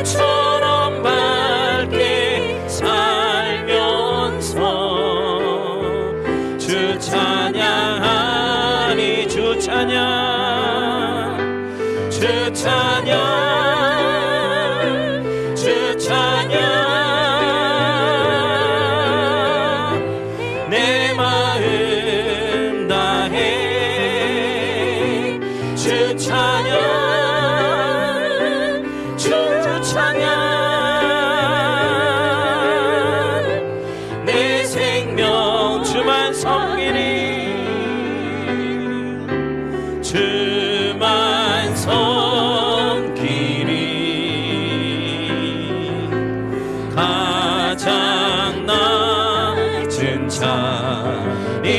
해처럼 밝게 살면서 주 찬양하니 주 찬양 주 찬양 주 찬양 내 마음 다해 주 찬양 주 찬양 내 생명 주만 섬기리 주만 섬기리 가장 낮은 자리에서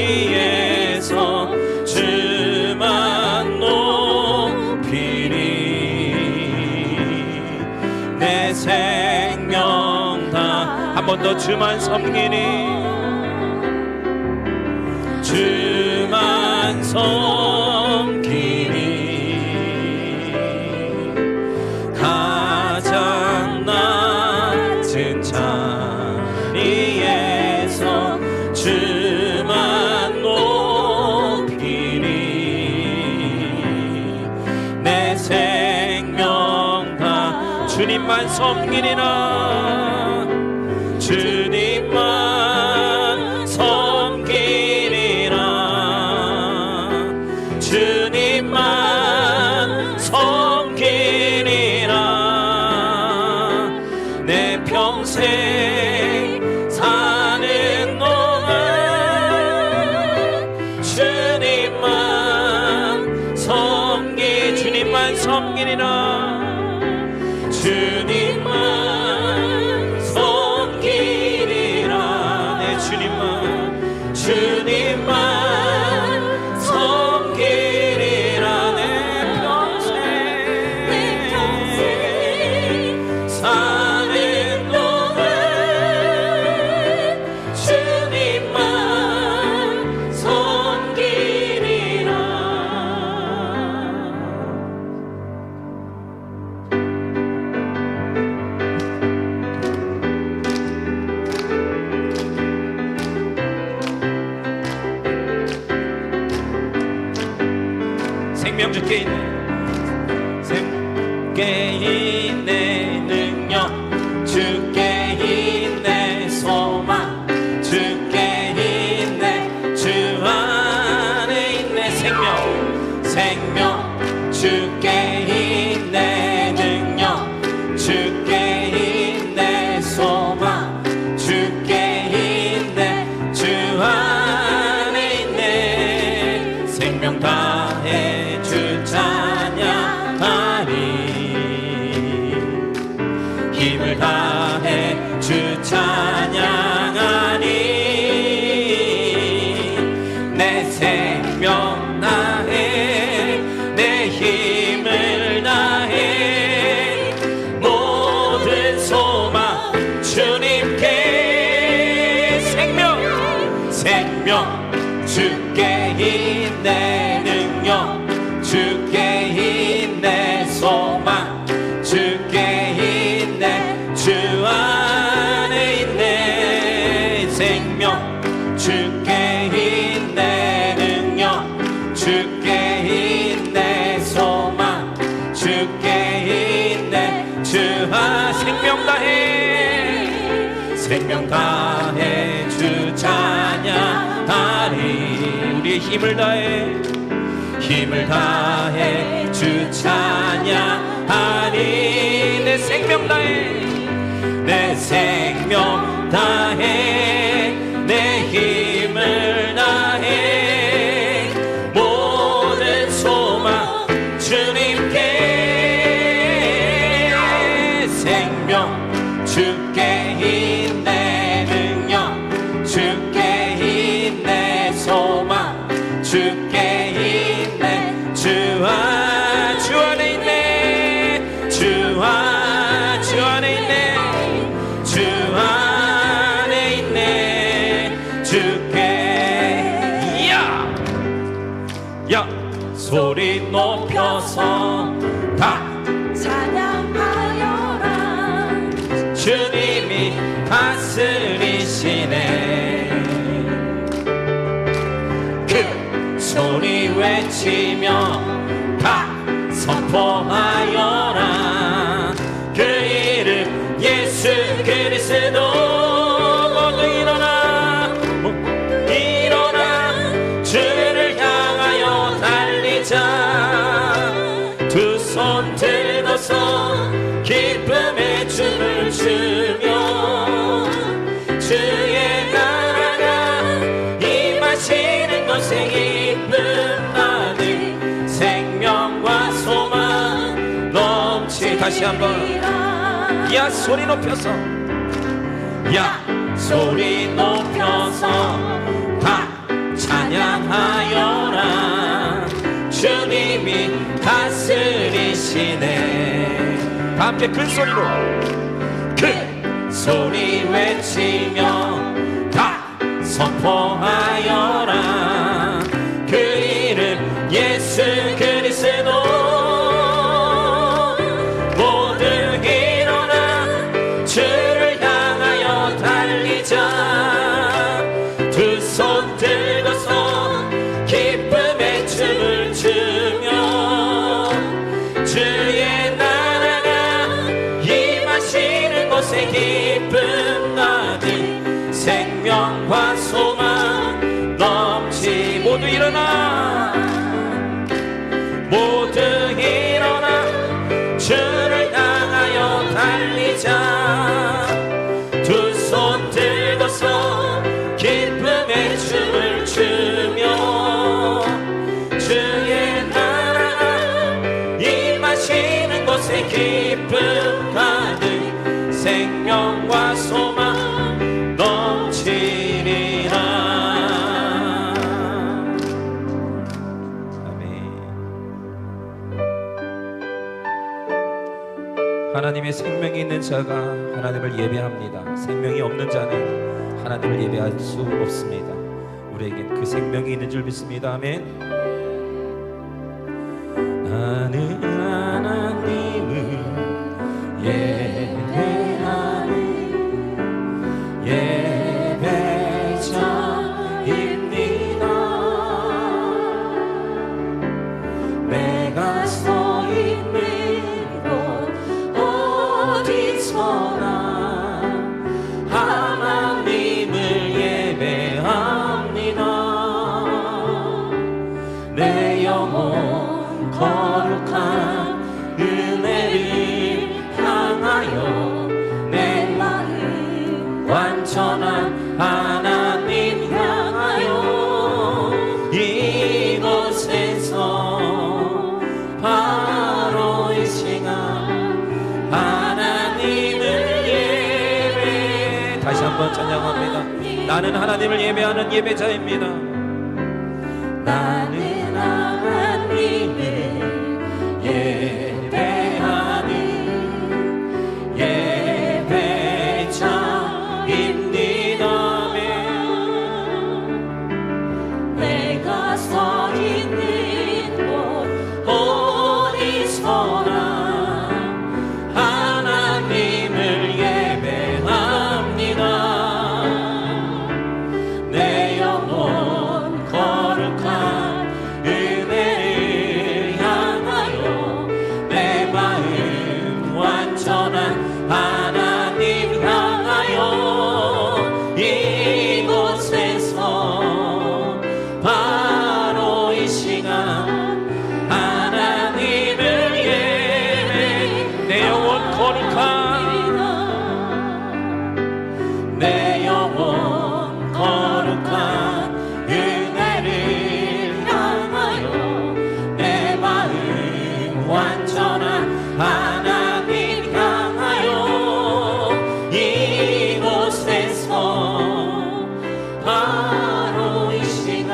주만 높이리 내 생명 다 한 번 더 주만 섬기리 주만 섬기리 가장 낮은 자리에서 주만 높이리 내 생명 다 주님만 섬기리라 주님만 섬기리라 주님만 섬기리라 내 평생 사는 동안 주님만 주님만 섬기리라 주님만 섬기리라 내 주님만 섬기리라 내 평생 사는 동안 주님만 섬기리라 생명 주께 있네 주께 있네 능력 주께 있네 소망 주께 있네 주 안에 있네 생명 주께 있네 능력 주께 있네 소망 주께 있네 주 안에 있네 생명 다해 주 찬양하리 힘을 다해 주 찬양하니 내 생명 다해 내 힘을 다해 모든 소망 주님께 생명 주께 있네 능력 주께 있네 소망 주께 있네 주 안에 있네 생명 주께 있네 능력 주께 있네 소망 주께 있네 주 생명 다해 주 찬양하리 우리의 힘을 다해 주 찬양하리 내 생명 다해 내 힘을 다해 모든 소망 주님께 생명 주께 있네 능력 주께 있네 소망 주께 있네 주 안에 있네 주 안에 있네 주 안에 있네 주께 야 소리 높여서 다 찬양하여라 주님이 다스리시네. 그 소리 외치며 다 선포하여라. 그 이름 예수 그리스도. 모두 일어나 주를 향하여 달리자. 두 손 들고서 기쁨의 춤을 추며 주의 나라가 임하시는 곳에 기쁨 받을 생명과 소망 넘치. 다시 한번 야 소리 높여서 야 소리 높여서 다 찬양하여라. 주님이 다스리시네. 다 함께 큰 소리로 큰 소리 외치며 다 선포하여라. 그 이름 예수 그리스도. 모두 일어나 주를 향하여 달리자. 두 손 들고서 기쁨의 춤을 추며 주의 나라가 임하시는 곳에 기쁨 가득 생명과 소망 넘치. 모두 일어나 모두 일어나 주를 향하여 달리자. 두 손 들고서 기쁨의 춤을 추며 주의 나라가 임하시는 곳에 기쁨 가득 생명과 소망 넘치리라. 아멘. 하나님의 생명이 있는 자가 하나님을 예배합니다. 생명이 없는 자는 하나님을 예배할 수 없습니다. 우리에겐 그 생명이 있는 줄 믿습니다. 아멘. 나는 하나님을 예배하는 예배자입니다. 내가 서 있는 곳 어디서나 하나님을 예배합니다. 내 영혼 거룩한 은혜를 향하여 내 마음 완전한 하나님 향하여 이곳에서 바로 이 시간 하나님을 예배. 다시 한번 찬양합니다. 나는 하나님을 예배하는 예배자입니다. 나는 하나님을 예배하는 예배자입니다. 내가 서 있는 곳 어디서나 하나님을 예배합니다. 내 영혼 거룩한 은혜를 향하여 내 마음 완전한 하나님 향하여 이곳에서 바로 이 시간 하나님을 예배. 내 영혼 거룩한 내 영혼 거룩한 은혜를 향하여 내 마음 완전한 하나님 향하여 이곳에서 바로 이 시간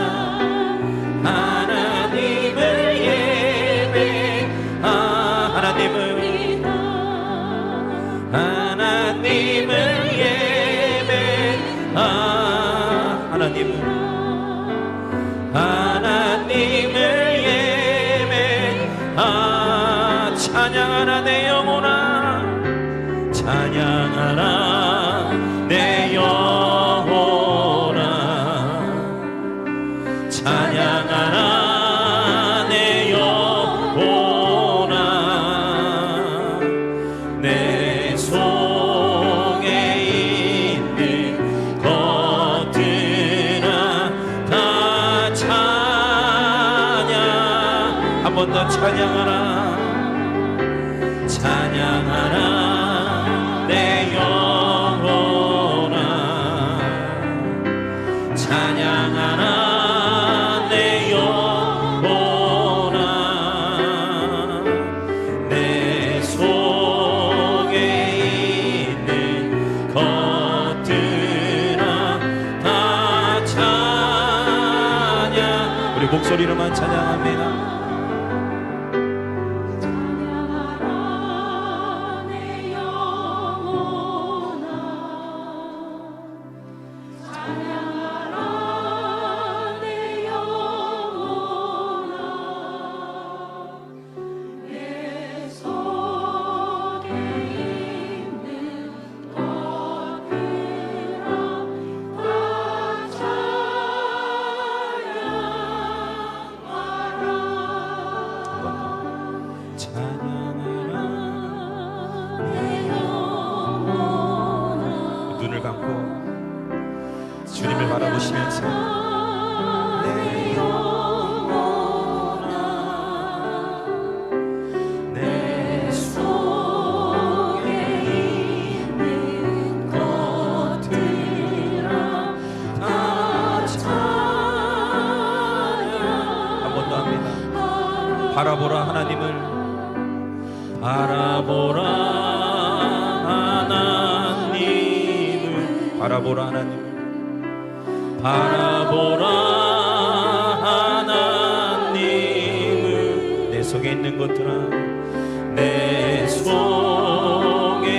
하나님을 예배. 하나님을 예배. 하나님을 예배. 찬양하라 내 영혼아 찬양하라 내 영혼아 찬양하라 내 영혼아 내 속에 있는 것들아 다 찬양 한 번 더 찬양하라 찬양하라 내 영혼아 찬양하라 내 영혼아 내 속에 있는 것들아 다 찬양 우리 목소리로만 찬양합니다. 눈을 감고 주님을 바라보시면서 내 영혼아 내 속에 있는 것들아 다 찬양 한 번 더 합니다. 바라보라 하나님을 바라보라 바라보라 하나님 바라보라 하나님을 내 속에 있는 것들아 내 속에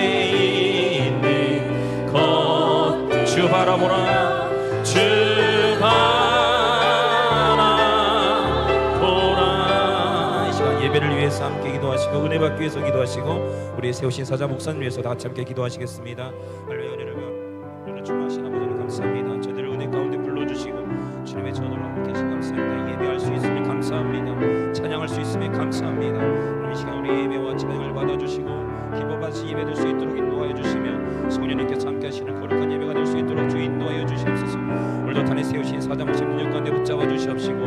있는 것 주 바라보라 주 바라보라 이 시간 예배를 위해서 함께 기도하시고 은혜 받기 위해서 기도하시고 우리 세우신 사자 목사님 위해서 다 같이 함께 기도하시겠습니다. 할렐루야. 충만하신 아버지를 감사합니다. 저들을 은혜 가운데 불러주시고 주님의 전으로 함께 계신 감사합니다. 예배할 수 있음을 감사합니다. 찬양할 수 있음을 감사합니다. 이 시간 우리 예배와 찬양을 받아주시고 기뻐받으시 예배될 수 있도록 인도하여 주시며 성령님께서 함께 하시는 거룩한 예배가 될 수 있도록 주 인도하여 주시옵소서. 오늘도 단에 세우신 사장신 문역 가운데 붙잡아 주시옵시고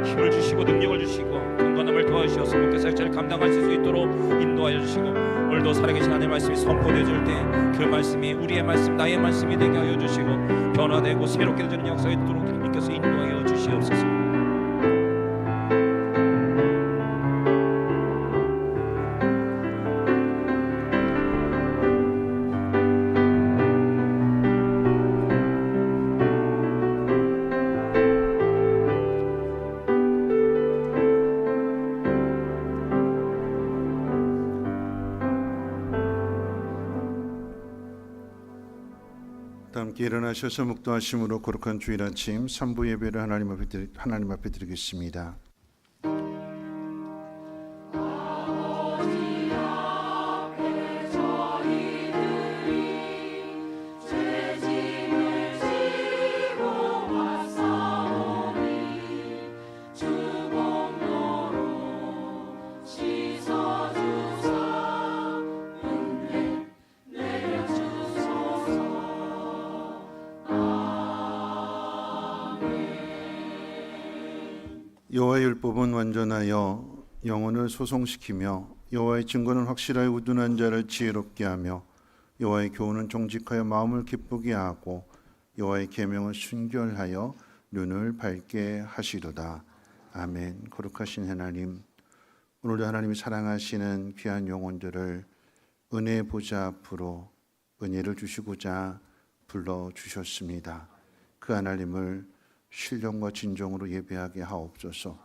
힘을 주시고 능력을 주시고 강건함을 도와주시옵소서. 목회사 역사를 감당할 수 있도록 인도하여 주시고 오늘도 살아계신 하나님의 말씀이 선포되어질 때 그 말씀이 우리의 말씀 나의 말씀이 되게 하여 주시고 변화되고 새롭게 되는 역사가 있도록 주님께서 인도하여 주시옵소서. 함께 일어나셔서 묵도하심으로 거룩한 주일 아침 3부 예배를 하나님 앞에 드리겠습니다. 여호와의 율법은 완전하여 영혼을 소송시키며 여호와의 증거는 확실하여 우둔한 자를 지혜롭게 하며 여호와의 교훈은 정직하여 마음을 기쁘게 하고 여호와의 계명은 순결하여 눈을 밝게 하시도다. 아멘. 거룩하신 하나님, 오늘도 하나님이 사랑하시는 귀한 영혼들을 은혜의 보좌 앞으로 은혜를 주시고자 불러주셨습니다. 그 하나님을 신령과 진정으로 예배하게 하옵소서.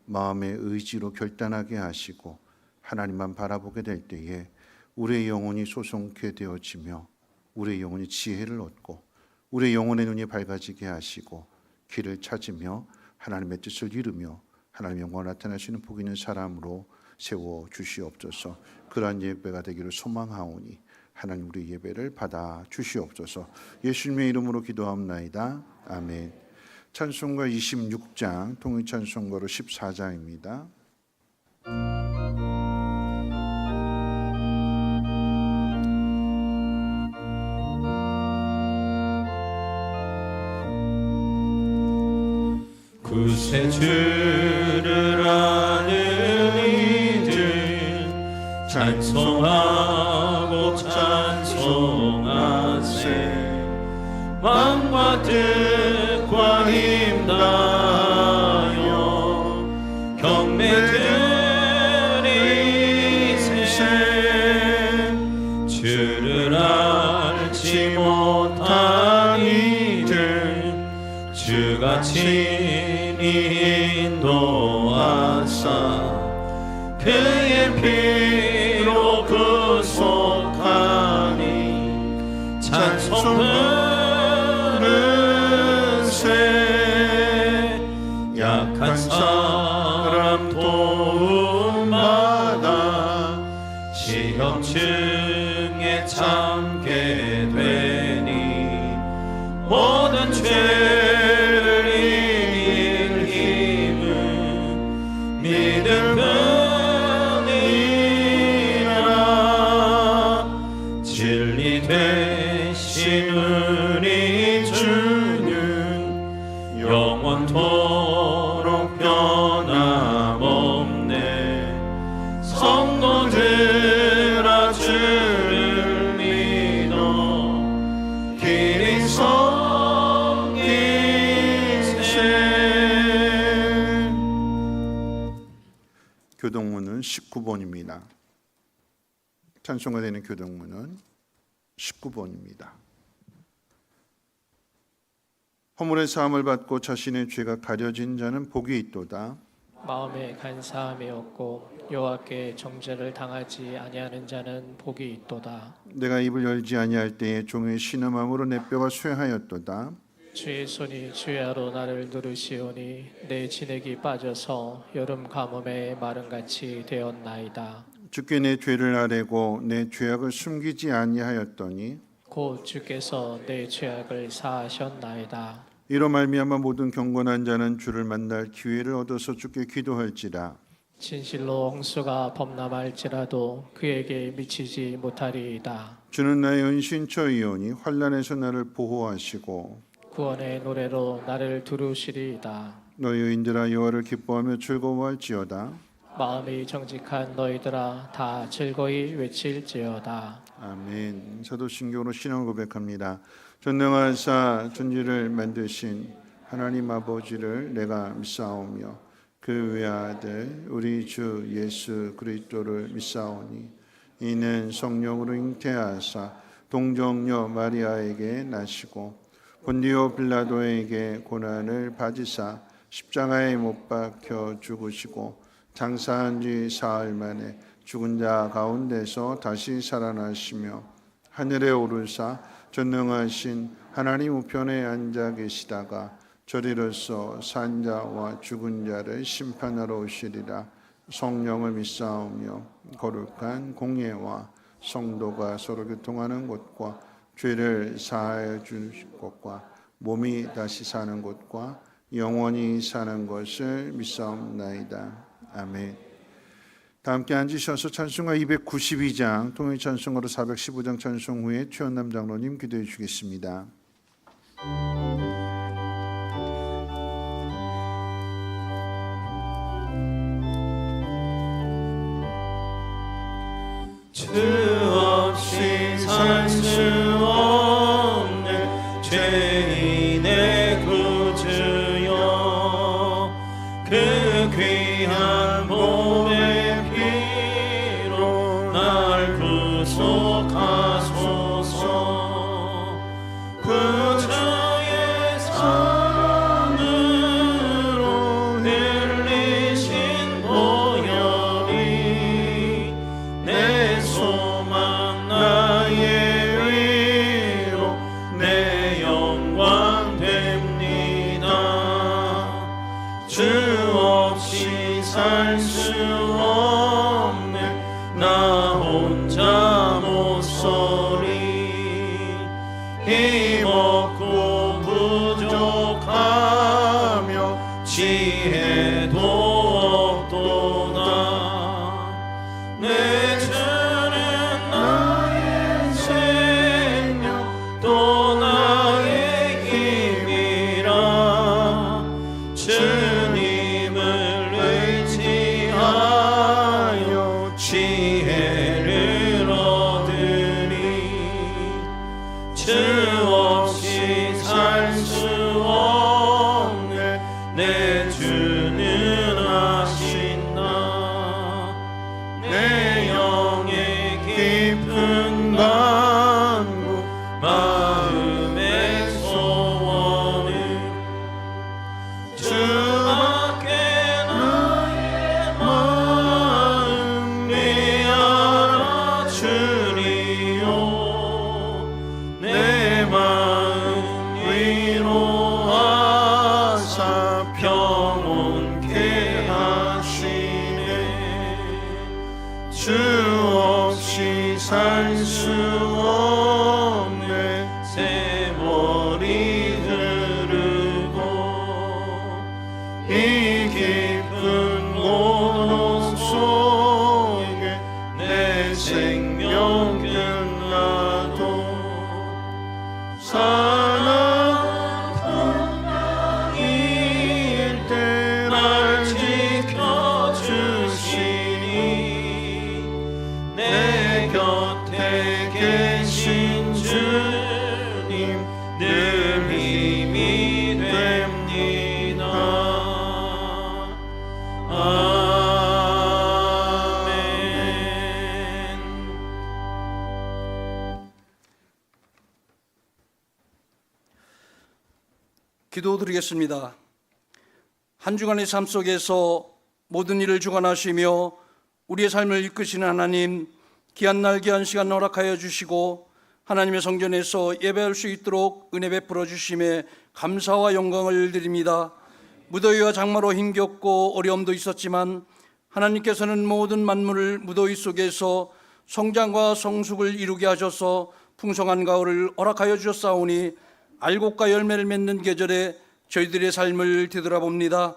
마음의 의지로 결단하게 하시고 하나님만 바라보게 될 때에 우리의 영혼이 소송케 되어지며 우리의 영혼이 지혜를 얻고 우리의 영혼의 눈이 밝아지게 하시고 길을 찾으며 하나님의 뜻을 이루며 하나님의 영광을 나타내시는 복 있는 사람으로 세워 주시옵소서. 그러한 예배가 되기를 소망하오니 하나님 우리 예배를 받아 주시옵소서. 예수님의 이름으로 기도하옵나이다. 아멘. 찬송가 26장 통일찬송가로 14장입니다. 구세 주를 아는 이들 찬송하고 찬송하세. 마음과 뜻과 힘 다하여 경매 드리세. 주를 알지 못한 이들 주가 친히 인도하사 그의 피로 구속하니 찬송 부르세. 약한 사람 도움받아 시험층에 참게 되니 모든 죄를 이길 힘은 믿음 뿐이라. 진리 되신 우리 주는 영원토록 변함없네. 성도들아 주를 믿어 길이 교동문은 19번입니다. 찬송가 되는 교동문은 19번입니다. 허물의 사함을 받고 자신의 죄가 가려진 자는 복이 있도다. 마음에 간사함이 없고 여호와께 정죄를 당하지 아니하는 자는 복이 있도다. 내가 입을 열지 아니할 때에 종의 신음함으로 내 뼈가 쇠하였도다. 주의 손이 주야로 나를 누르시오니 내 진액이 빠져서 여름 가뭄에 마른같이 되었나이다. 주께 내 죄를 아뢰고 내 죄악을 숨기지 아니하였더니 곧 주께서 내 죄악을 사하셨나이다. 이로 말미암아 모든 경건한 자는 주를 만날 기회를 얻어서 주께 기도할지라. 진실로 홍수가 범람할지라도 그에게 미치지 못하리이다. 주는 나의 은신처이오니 환난에서 나를 보호하시고 구원의 노래로 나를 두루시리이다. 너희 의인들아 여호와를 기뻐하며 즐거워할지어다. 마음이 정직한 너희들아 다 즐거이 외칠지어다. 아멘. 사도신경으로 신앙을 고백합니다. 전능하사 천지를 만드신 하나님 아버지를 내가 믿사오며 그 외아들 우리 주 예수 그리스도를 믿사오니 이는 성령으로 잉태하사 동정녀 마리아에게 나시고 본디오 빌라도에게 고난을 받으사 십자가에 못 박혀 죽으시고 장사한 지 사흘 만에 죽은 자 가운데서 다시 살아나시며 하늘에 오르사 전능하신 하나님 우편에 앉아 계시다가 저리로서 산 자와 죽은 자를 심판하러 오시리라. 성령을 믿사오며 거룩한 공예와 성도가 서로 교통하는 곳과 죄를 사하여 주실 곳과 몸이 다시 사는 곳과 영원히 사는 것을 믿사옵나이다. 아멘. 다 함께 앉으셔서 찬송가 292장 통일찬송가로 415장 찬송 후에 최원남 장로님 기도해 주시겠습니다. 주 없이 살 수 없는 죄인의 구주여 그 귀한 몸의 피로 날 구속하소서. 구주여 힘없고 부족하며 지혜도 없도다. 내 주는 나의 생명 또 나의 힘이라. 주님을 의지하여 지혜를 얻으니 주 없이 살 수 없네. 내 주는 하신다. 내 영의 깊은 간구 마음의 소원을 주밖에 나의 마음이 알아주리요. 내 마음 위로하사 평온케 하시네. 주 없이 살 수 없네. 세월이 흐르고 이 깊은 고독 속에 내 생명 끝나도 사나운 땅일 때 날 지켜주시니 내 곁에 계신 주님 늘 힘이 됩니다. 아멘. 기도드리겠습니다. 한 주간의 삶 속에서 모든 일을 주관하시며 우리의 삶을 이끄시는 하나님, 귀한 날 귀한 시간 허락하여 주시고 하나님의 성전에서 예배할 수 있도록 은혜 베풀어 주심에 감사와 영광을 드립니다. 무더위와 장마로 힘겹고 어려움도 있었지만 하나님께서는 모든 만물을 무더위 속에서 성장과 성숙을 이루게 하셔서 풍성한 가을을 허락하여 주셨사오니 알곡과 열매를 맺는 계절에 저희들의 삶을 되돌아봅니다.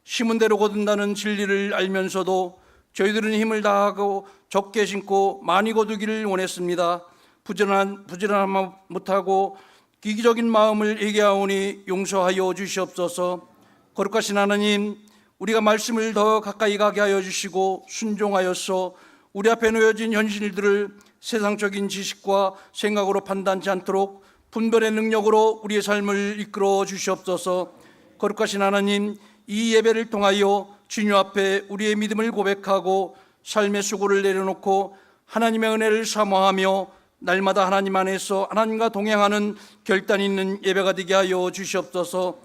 심은 대로 거둔다는 진리를 알면서도 저희들은 힘을 다하고 적게 심고 많이 거두기를 원했습니다. 부지런함 못하고 기기적인 마음을 얘기하오니 용서하여 주시옵소서. 거룩하신 하나님, 우리가 말씀을 더 가까이 가게 하여 주시고 순종하여서 우리 앞에 놓여진 현실들을 세상적인 지식과 생각으로 판단치 않도록 분별의 능력으로 우리의 삶을 이끌어 주시옵소서. 거룩하신 하나님, 이 예배를 통하여 주님 앞에 우리의 믿음을 고백하고 삶의 수고를 내려놓고 하나님의 은혜를 사모하며 날마다 하나님 안에서 하나님과 동행하는 결단 있는 예배가 되게 하여 주시옵소서.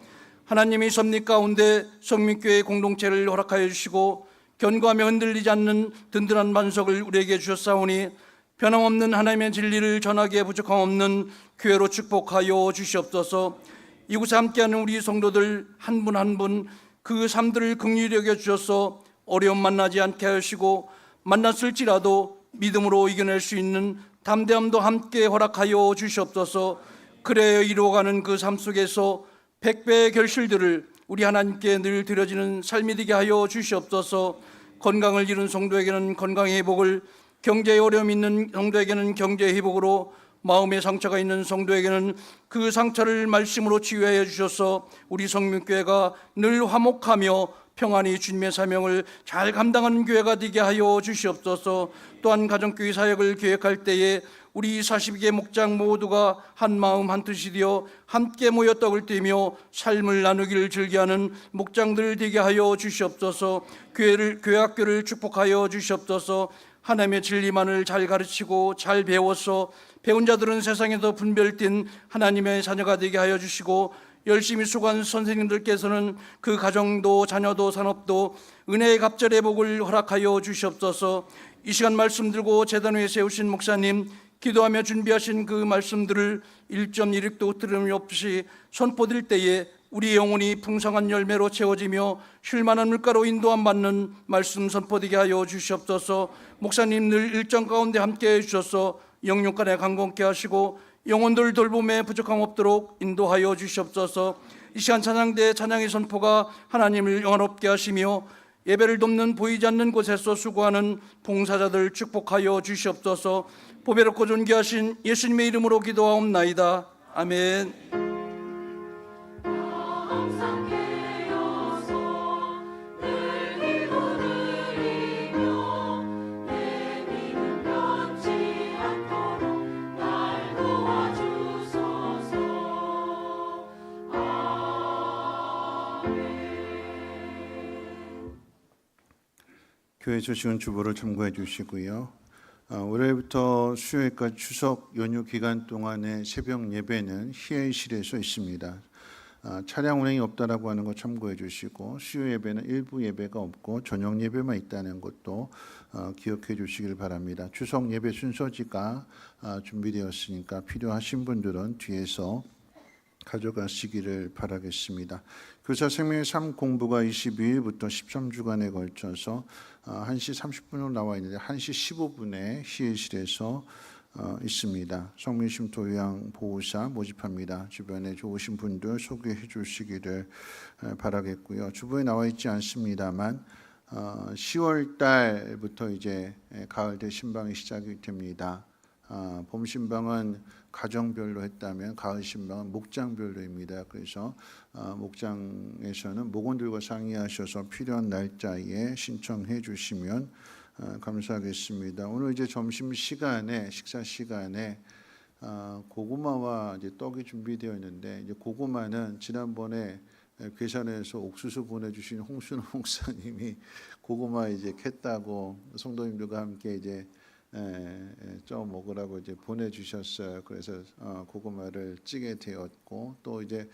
하나님이 섭리 가운데 성민교회 공동체를 허락하여 주시고 견고하며 흔들리지 않는 든든한 반석을 우리에게 주셨사오니 변함없는 하나님의 진리를 전하기에 부족함 없는 교회로 축복하여 주시옵소서. 이곳에 함께하는 우리 성도들 한 분 한 분 그 삶들을 긍휼히 여겨 주셔서 어려움 만나지 않게 하시고 만났을지라도 믿음으로 이겨낼 수 있는 담대함도 함께 허락하여 주시옵소서. 그래야 이루어가는 그 삶 속에서 백배의 결실들을 우리 하나님께 늘 드려지는 삶이 되게 하여 주시옵소서. 건강을 잃은 성도에게는 건강의 회복을, 경제에 어려움이 있는 성도에게는 경제의 회복으로, 마음에 상처가 있는 성도에게는 그 상처를 말씀으로 치유하여 주셔서 우리 성민교회가 늘 화목하며 평안히 주님의 사명을 잘 감당하는 교회가 되게 하여 주시옵소서. 또한 가정교회 사역을 계획할 때에 우리 42개 목장 모두가 한 마음 한 뜻이 되어 함께 모여 떡을 떼며 삶을 나누기를 즐겨하는 목장들 되게 하여 주시옵소서. 교회 학교를 축복하여 주시옵소서. 하나님의 진리만을 잘 가르치고 잘 배워서 배운 자들은 세상에서 분별된 하나님의 자녀가 되게 하여 주시고, 열심히 수고한 선생님들께서는 그 가정도 자녀도 산업도 은혜의 갑절의 복을 허락하여 주시옵소서. 이 시간 말씀 들고 제단 위에 세우신 목사님, 기도하며 준비하신 그 말씀들을 1.1읽도 들음이 없이 선포드릴 때에 우리 영혼이 풍성한 열매로 채워지며 쉴만한 물가로 인도함 받는 말씀 선포되게 하여 주시옵소서. 목사님 늘 일정 가운데 함께해 주셔서 영육간에 강건케 하시고 영혼들 돌봄에 부족함 없도록 인도하여 주시옵소서. 이 시간 찬양대 찬양의 선포가 하나님을 영화롭게 하시며 예배를 돕는 보이지 않는 곳에서 수고하는 봉사자들 축복하여 주시옵소서. 보배롭고 존귀하신 예수님의 이름으로 기도하옵나이다. 아멘. 교회 소식은 주보를 참고해 주시고요. 올해부터 수요일까지 추석 연휴 기간 동안의 새벽 예배는 희애실에서 있습니다. 차량 운행이 없다라고 하는 거 참고해 주시고, 수요 예배는 일부 예배가 없고 저녁 예배만 있다는 것도 기억해 주시길 바랍니다. 추석 예배 순서지가 준비되었으니까 필요하신 분들은 뒤에서 가져가시기를 바라겠습니다. 교사 생명의 삶 공부가 22일부터 13주간에 걸쳐서 1시 30분으로 나와 있는데 1시 15분에 희애실에서 있습니다. 성민심 도양 보호사 모집합니다. 주변에 좋으신 분들 소개해 주시기를 바라겠고요. 주보에 나와 있지 않습니다만 10월 달부터 이제 가을대 신방이 시작이 됩니다. 봄 신방은 가정별로 했다면 가을 신방은 목장별로입니다. 그래서 목장에서는 목원들과 상의하셔서 필요한 날짜에 신청해 주시면 감사하겠습니다. 오늘 이제 점심 시간에 식사 시간에 고구마와 이제 떡이 준비되어 있는데, 이제 고구마는 지난번에 괴산에서 옥수수 보내주신 홍순호 목사님이 고구마 이제 캤다고 성도님들과 함께 이제 쪄 먹으라고 이제 보내주셨어요. 그래서 고구마를 찌게 되었고, 또 이제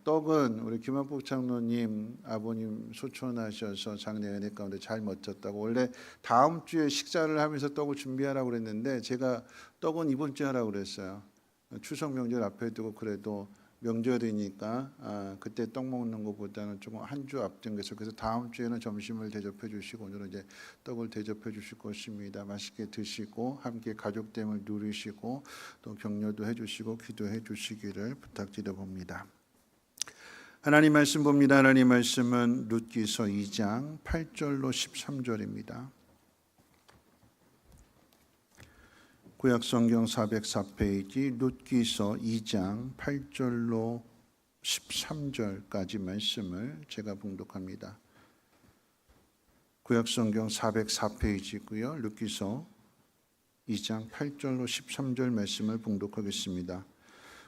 떡은 우리 김한복 장로님 아버님 소천하셔서 장례 은혜 가운데 잘 멋졌다고, 원래 다음 주에 식사를 하면서 떡을 준비하라고 그랬는데 제가 떡은 이번 주에 하라고 그랬어요. 추석 명절 앞에 두고 그래도 명절이니까 그때 떡 먹는 것보다는 조금 한 주 앞당겨서, 그래서 다음 주에는 점심을 대접해 주시고 오늘은 이제 떡을 대접해 주실 것입니다. 맛있게 드시고 함께 가족됨을 누리시고 또 격려도 해 주시고 기도해 주시기를 부탁드려 봅니다. 하나님 말씀 봅니다. 하나님 말씀은 룻기서 2장 8절로 13절입니다. 구약성경 404페이지 룻기서 2장 8절로 13절까지 말씀을 제가 봉독합니다. 구약성경 404페이지고요. 룻기서 2장 8절로 13절 말씀을 봉독하겠습니다.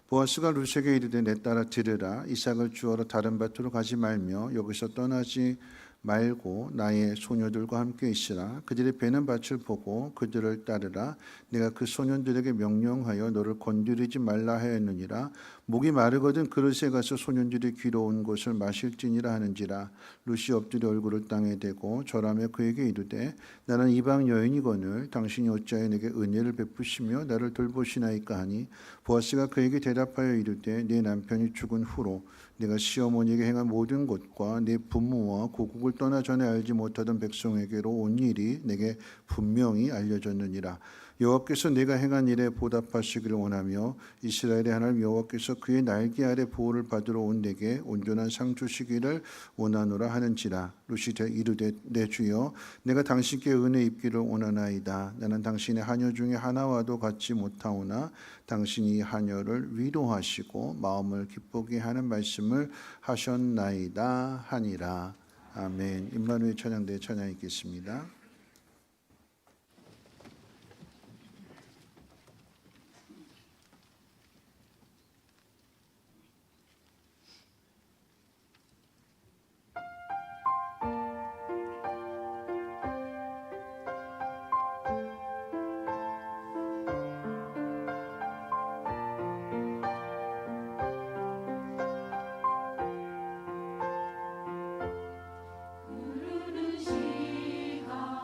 보아스가 룻에게 이르되 내 딸아 들으라. 이삭을 주어러 다른 밭으로 가지 말며 여기서 떠나지 말고 나의 소녀들과 함께 있으라. 그들이 베는 밭을 보고 그들을 따르라. 내가 그 소년들에게 명령하여 너를 건드리지 말라 하였느니라. 목이 마르거든 그릇에 가서 소년들이 귀로운 것을 마실지니라 하는지라. 룻이 엎드려 얼굴을 땅에 대고 절하며 그에게 이르되 나는 이방 여인이거늘 당신이 어찌하여 내게 은혜를 베푸시며 나를 돌보시나이까 하니, 보아스가 그에게 대답하여 이르되 내 남편이 죽은 후로 내가 시어머니에게 행한 모든 것과 내 부모와 고국을 떠나 전에 알지 못하던 백성에게로 온 일이 내게 분명히 알려졌느니라. 여호와께서 내가 행한 일에 보답하시기를 원하며 이스라엘의 하나님 여호와께서 그의 날개 아래 보호를 받으러 온 내게 온전한 상 주시기를 원하노라 하는지라. 룻이 이르되 내 주여 내가 당신께 은혜 입기를 원하나이다. 나는 당신의 하녀 중에 하나와도 같지 못하오나 당신이 하녀를 위로하시고 마음을 기쁘게 하는 말씀을 하셨나이다 하니라. 아멘. 임마누엘 찬양대 찬양 있겠습니다. 흐르는 시간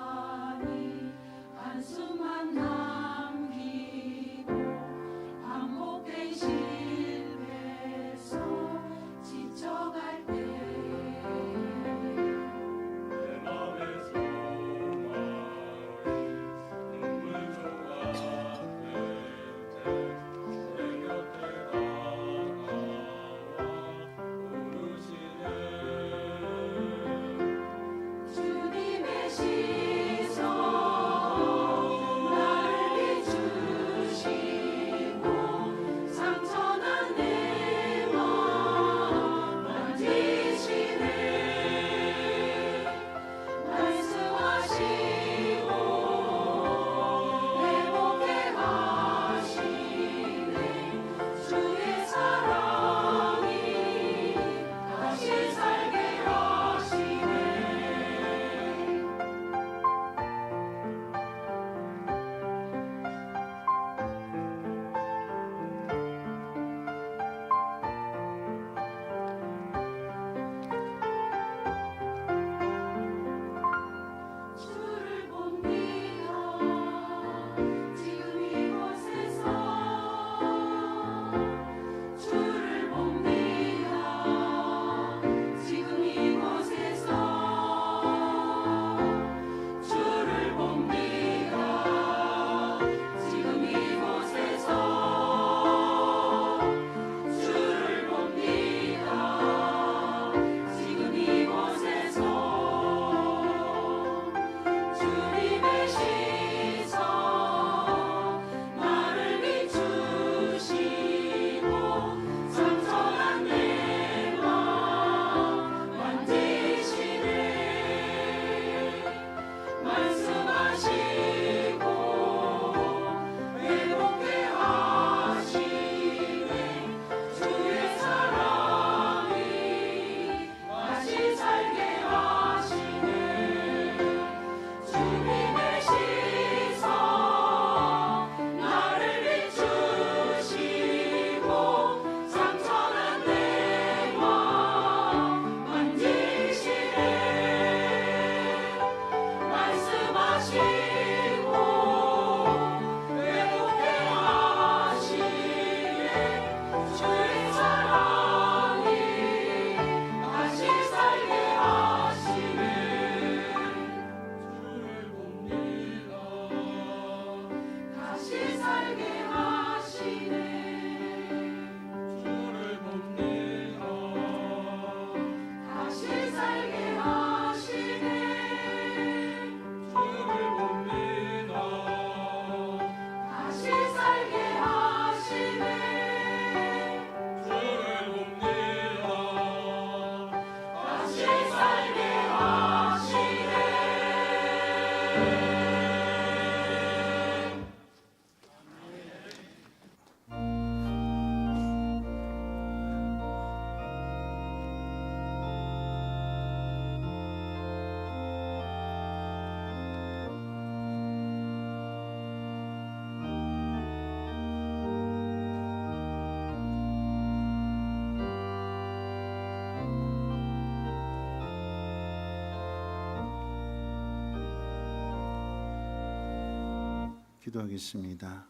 기도하겠습니다.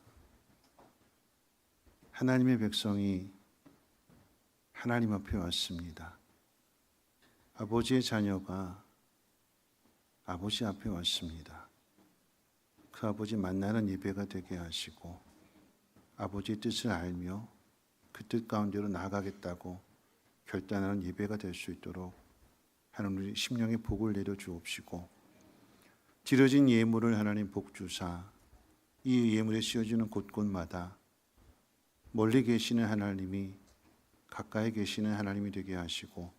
하나님의 백성이 하나님 앞에 왔습니다. 아버지의 자녀가 아버지 앞에 왔습니다. 그 아버지 만나는 예배가 되게 하시고 아버지의 뜻을 알며 그 뜻 가운데로 나아가겠다고 결단하는 예배가 될 수 있도록 하나님 우리 심령의 복을 내려 주옵시고 드려진 예물을 하나님 복 주사 이 예물에 씌워지는 곳곳마다 멀리 계시는 하나님이 가까이 계시는 하나님이 되게 하시고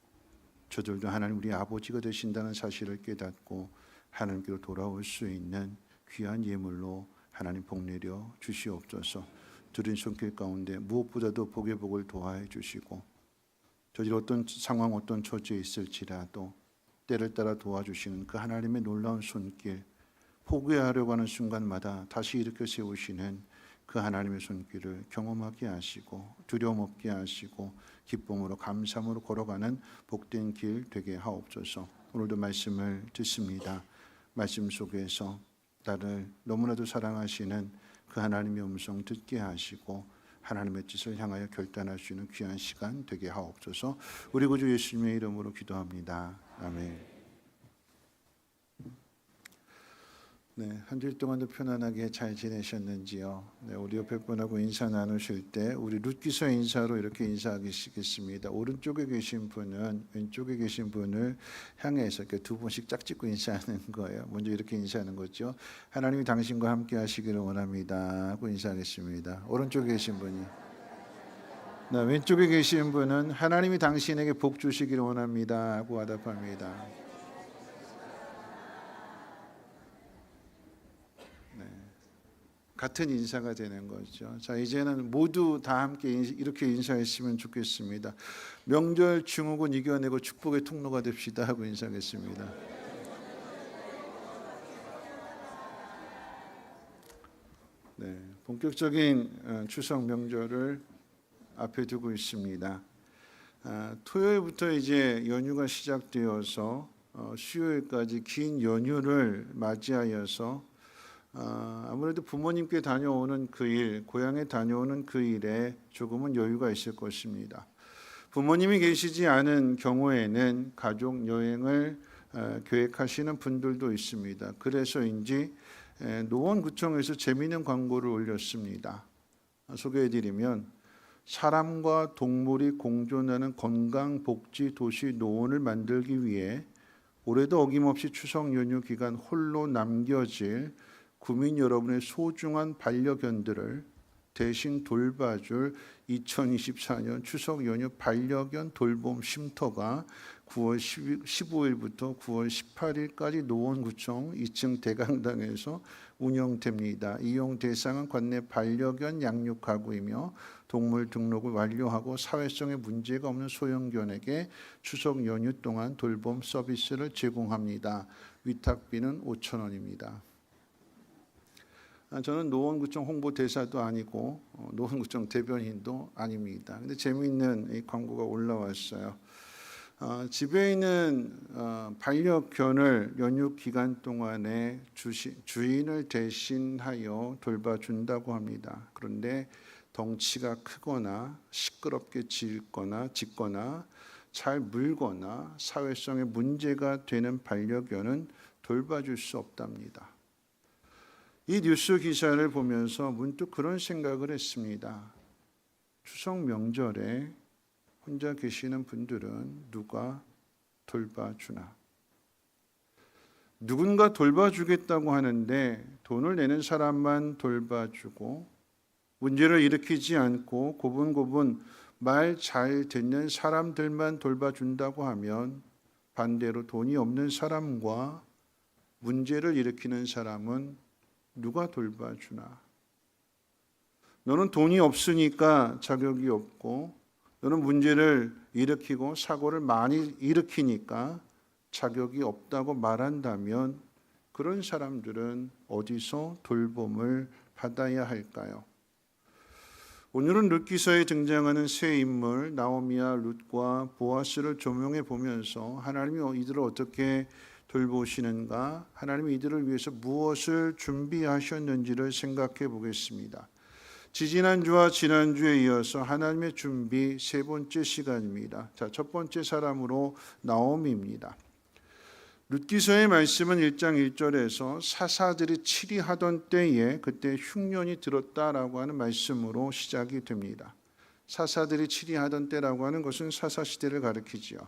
저들도 하나님 우리 아버지가 되신다는 사실을 깨닫고 하나님께로 돌아올 수 있는 귀한 예물로 하나님 복 내려 주시옵소서. 드린 손길 가운데 무엇보다도 복의 복을 도와해 주시고 저들 어떤 상황 어떤 처지에 있을지라도 때를 따라 도와주시는 그 하나님의 놀라운 손길 포기하려고 하는 순간마다 다시 일으켜 세우시는 그 하나님의 손길을 경험하게 하시고 두려움 없게 하시고 기쁨으로 감사함으로 걸어가는 복된 길 되게 하옵소서. 오늘도 말씀을 듣습니다. 말씀 속에서 나를 너무나도 사랑하시는 그 하나님의 음성 듣게 하시고 하나님의 뜻을 향하여 결단할 수 있는 귀한 시간 되게 하옵소서. 우리 구주 예수님의 이름으로 기도합니다. 아멘. 네, 한 주일 동안도 편안하게 잘 지내셨는지요? 네, 우리 옆에 분하고 인사 나누실 때 우리 룻기서 인사로 이렇게 인사하시겠습니다. 오른쪽에 계신 분은 왼쪽에 계신 분을 향해서 이렇게 두 번씩 짝짓고 인사하는 거예요. 먼저 이렇게 인사하는 거죠. 하나님이 당신과 함께 하시기를 원합니다 하고 인사하겠습니다. 오른쪽에 계신 분이 네, 왼쪽에 계신 분은 하나님이 당신에게 복 주시기를 원합니다 하고 화답합니다. 같은 인사가 되는 거죠. 자, 이제는 모두 다 함께 이렇게 인사했으면 좋겠습니다. 명절 증후군 이겨내고 축복의 통로가 됩시다 하고 인사하겠습니다. 네, 본격적인 추석 명절을 앞에 두고 있습니다. 토요일부터 이제 연휴가 시작되어서 수요일까지 긴 연휴를 맞이하여서 아무래도 부모님께 다녀오는 그 일, 고향에 다녀오는 그 일에 조금은 여유가 있을 것입니다. 부모님이 계시지 않은 경우에는 가족 여행을 계획하시는 분들도 있습니다. 그래서인지 노원구청에서 재미있는 광고를 올렸습니다. 소개해드리면 사람과 동물이 공존하는 건강복지도시 노원을 만들기 위해 올해도 어김없이 추석 연휴 기간 홀로 남겨질 구민 여러분의 소중한 반려견들을 대신 돌봐줄 2024년 추석 연휴 반려견 돌봄 쉼터가 9월 15일부터 9월 18일까지 노원구청 2층 대강당에서 운영됩니다. 이용 대상은 관내 반려견 양육 가구이며 동물 등록을 완료하고 사회성에 문제가 없는 소형견에게 추석 연휴 동안 돌봄 서비스를 제공합니다. 위탁비는 5,000원입니다. 저는 노원구청 홍보대사도 아니고 노원구청 대변인도 아닙니다. 근데 재미있는 이 광고가 올라왔어요. 집에 있는 반려견을 연휴 기간 동안에 주인을 대신하여 돌봐준다고 합니다. 그런데 덩치가 크거나 시끄럽게 짖거나 잘 물거나 사회성에 문제가 되는 반려견은 돌봐줄 수 없답니다. 이 뉴스 기사를 보면서 문득 그런 생각을 했습니다. 추석 명절에 혼자 계시는 분들은 누가 돌봐주나? 누군가 돌봐주겠다고 하는데 돈을 내는 사람만 돌봐주고 문제를 일으키지 않고 고분고분 말 잘 듣는 사람들만 돌봐준다고 하면 반대로 돈이 없는 사람과 문제를 일으키는 사람은 누가 돌봐주나? 너는 돈이 없으니까 자격이 없고 너는 문제를 일으키고 사고를 많이 일으키니까 자격이 없다고 말한다면 그런 사람들은 어디서 돌봄을 받아야 할까요? 오늘은 룻기서에 등장하는 새 인물 나오미와 룻과 보아스를 조명해 보면서 하나님이 이들을 어떻게 돌보시는가? 하나님이 이들을 위해서 무엇을 준비하셨는지를 생각해 보겠습니다. 지지난주와 지난주에 이어서 하나님의 준비 세 번째 시간입니다. 자, 첫 번째 사람으로 나오미입니다. 룻기서의 말씀은 1장 1절에서 사사들이 치리하던 때에 그때 흉년이 들었다라고 하는 말씀으로 시작이 됩니다. 사사들이 치리하던 때라고 하는 것은 사사시대를 가리키지요.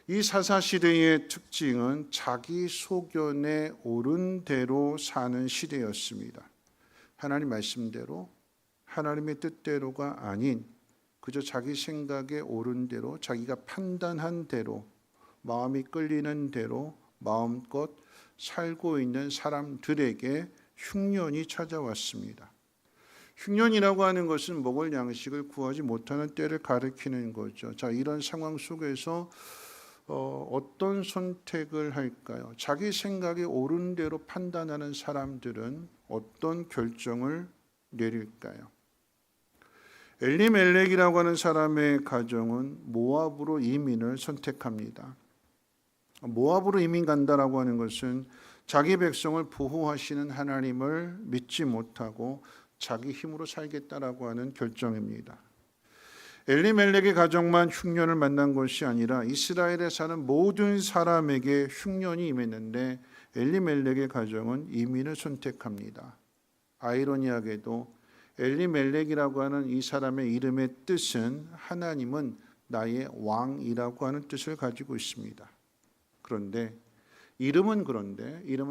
이 사사시대의 특징은 자기 소견에 옳은 대로 사는 시대였습니다. 하나님 말씀대로 하나님의 뜻대로가 아닌 그저 자기 생각에 옳은 대로 자기가 판단한 대로 마음이 끌리는 대로 마음껏 살고 있는 사람들에게 흉년이 찾아왔습니다. 흉년이라고 하는 것은 먹을 양식을 구하지 못하는 때를 가리키는 거죠. 자, 이런 상황 속에서 어떤 선택을 할까요? 자기 생각에 옳은 대로 판단하는 사람들은 어떤 결정을 내릴까요? 엘리멜렉이라고 하는 사람의 가정은 모압으로 이민을 선택합니다. 모압으로 이민 간다라고 하는 것은 자기 백성을 보호하시는 하나님을 믿지 못하고 자기 힘으로 살겠다라고 하는 결정입니다. 엘리멜렉의 가정만 흉년을 만난 것이 아니라 이스라엘에 사는 모든 사람에게 흉년이 임했는데 엘리멜렉의 가정은 이민을 선택합니다. 아이러니하게도 엘리멜렉이라고 하는 이 사람의 이름의 뜻은 하나님은 나의 왕이라고 하는 뜻을 가지고 있습니다. 그런데 이름은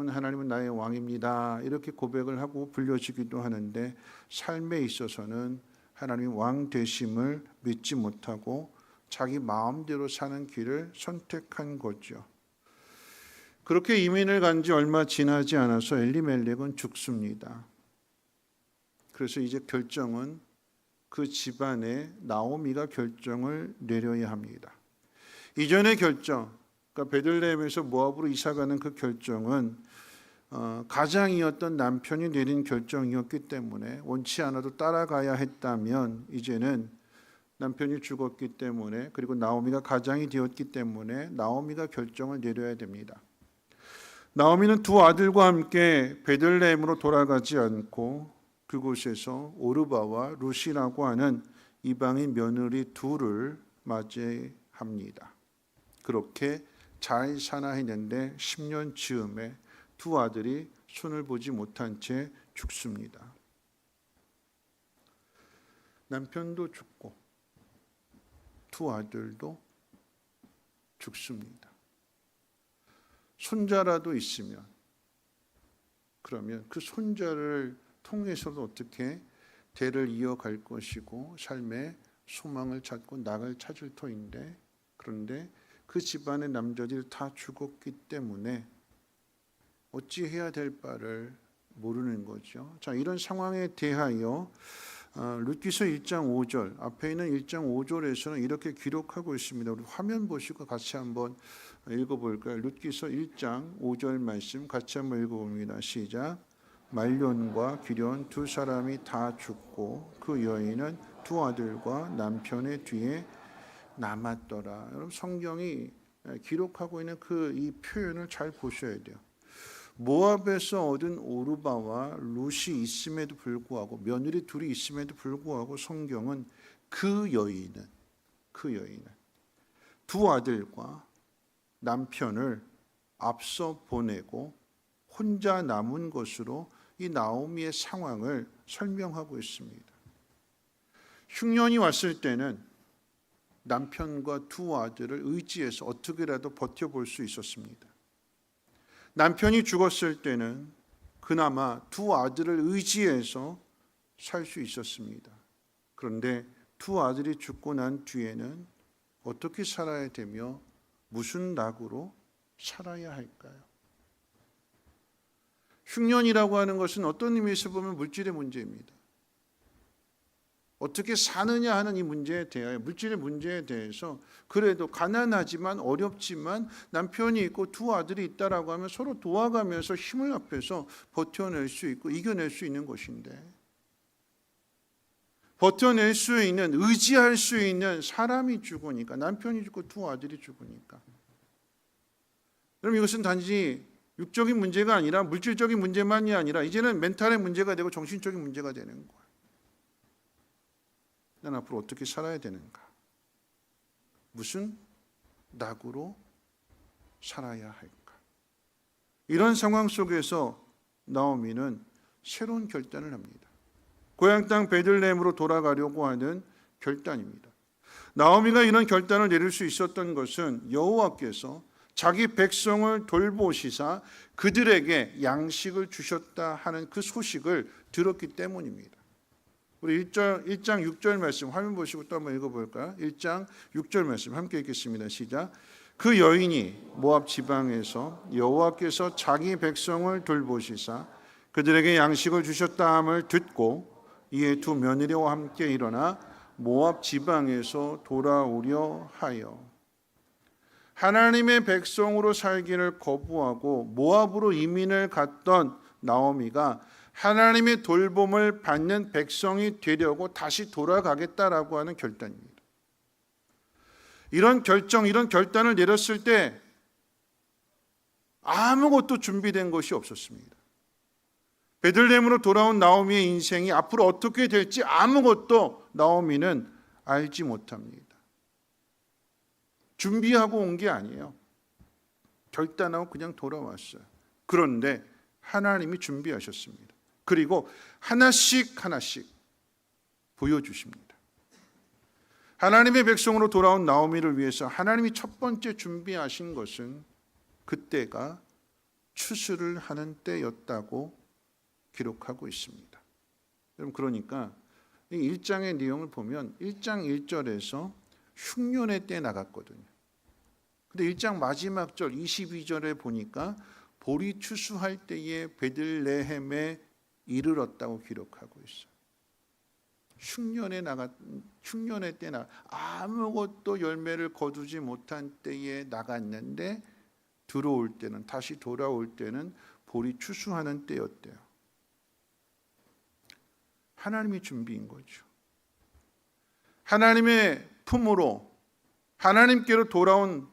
하나님은 나의 왕입니다. 이렇게 고백을 하고 불려지기도 하는데 삶에 있어서는 하나님 왕 되심을 믿지 못하고 자기 마음대로 사는 길을 선택한 거죠. 그렇게 이민을 간 지 얼마 지나지 않아서 엘리멜렉은 죽습니다. 그래서 이제 결정은 그 집안의 나오미가 결정을 내려야 합니다. 이전의 결정, 그러니까 베들레헴에서 모압으로 이사가는 그 결정은 가장이었던 남편이 내린 결정이었기 때문에 원치 않아도 따라가야 했다면 이제는 남편이 죽었기 때문에 그리고 나오미가 가장이 되었기 때문에 나오미가 결정을 내려야 됩니다. 나오미는 두 아들과 함께 베들레헴으로 돌아가지 않고 그곳에서 오르바와 룻이라고 하는 이방인 며느리 둘을 맞이합니다. 그렇게 잘 사나 했는데 10년 즈음에 두 아들이 손을 보지 못한 채 죽습니다. 남편도 죽고 두 아들도 죽습니다. 손자라도 있으면 그러면 그 손자를 통해서도 어떻게 대를 이어갈 것이고 삶의 소망을 찾고 낙을 찾을 터인데 그런데 그 집안의 남자들이 다 죽었기 때문에 어찌해야 될 바를 모르는 거죠. 자, 이런 상황에 대하여 룻기서 1장 5절 앞에 있는 1장 5절에서는 이렇게 기록하고 있습니다. 우리 화면 보시고 같이 한번 읽어볼까요? 룻기서 1장 5절 말씀 같이 한번 읽어봅니다. 시작. 말론과 기련 두 사람이 다 죽고 그 여인은 두 아들과 남편의 뒤에 남았더라. 여러분 성경이 기록하고 있는 이 표현을 잘 보셔야 돼요. 모압에서 얻은 오르바와 룻이 있음에도 불구하고 며느리 둘이 있음에도 불구하고 성경은 그 여인은 두 아들과 남편을 앞서 보내고 혼자 남은 것으로 이 나오미의 상황을 설명하고 있습니다. 흉년이 왔을 때는 남편과 두 아들을 의지해서 어떻게라도 버텨볼 수 있었습니다. 남편이 죽었을 때는 그나마 두 아들을 의지해서 살 수 있었습니다. 그런데 두 아들이 죽고 난 뒤에는 어떻게 살아야 되며 무슨 낙으로 살아야 할까요? 흉년이라고 하는 것은 어떤 의미에서 보면 물질의 문제입니다. 어떻게 사느냐 하는 이 문제에 대하여 물질의 문제에 대해서 그래도 가난하지만 어렵지만 남편이 있고 두 아들이 있다라고 하면 서로 도와가면서 힘을 합해서 버텨낼 수 있고 이겨낼 수 있는 것인데 버텨낼 수 있는 의지할 수 있는 사람이 죽으니까 남편이 죽고 두 아들이 죽으니까 그럼 이것은 단지 육적인 문제가 아니라 물질적인 문제만이 아니라 이제는 멘탈의 문제가 되고 정신적인 문제가 되는 거예요. 난 앞으로 어떻게 살아야 되는가? 무슨 낙으로 살아야 할까? 이런 상황 속에서 나오미는 새로운 결단을 합니다. 고향 땅 베들레헴으로 돌아가려고 하는 결단입니다. 나오미가 이런 결단을 내릴 수 있었던 것은 여호와께서 자기 백성을 돌보시사 그들에게 양식을 주셨다 하는 그 소식을 들었기 때문입니다. 우리 1장 6절 말씀 화면 보시고 또 한번 읽어볼까요? 1장 6절 말씀 함께 읽겠습니다. 시작. 그 여인이 모압 지방에서 여호와께서 자기 백성을 돌보시사 그들에게 양식을 주셨다 함을 듣고 이에 두 며느리와 함께 일어나 모압 지방에서 돌아오려 하여 하나님의 백성으로 살기를 거부하고 모압으로 이민을 갔던 나오미가 하나님의 돌봄을 받는 백성이 되려고 다시 돌아가겠다라고 하는 결단입니다. 이런 결단을 내렸을 때 아무것도 준비된 것이 없었습니다. 베들레헴으로 돌아온 나오미의 인생이 앞으로 어떻게 될지 아무것도 나오미는 알지 못합니다. 준비하고 온 게 아니에요. 결단하고 그냥 돌아왔어요. 그런데 하나님이 준비하셨습니다. 그리고 하나씩 보여주십니다. 하나님의 백성으로 돌아온 나오미를 위해서 하나님이 첫 번째 준비하신 것은 그때가 추수를 하는 때였다고 기록하고 있습니다. 여러분, 그러니까 이 1장의 내용을 보면 1장 1절에서 흉년의 때 나갔거든요. 근데 1장 마지막 절 22절에 보니까 보리 추수할 때에 베들레헴에 이르렀다고 기록하고 있어요. 흉년의 때 아무것도 열매를 거두지 못한 때에 나갔는데 들어올 때는 다시 돌아올 때는 보리 추수하는 때였대요. 하나님이 준비인 거죠. 하나님의 품으로 하나님께로 돌아온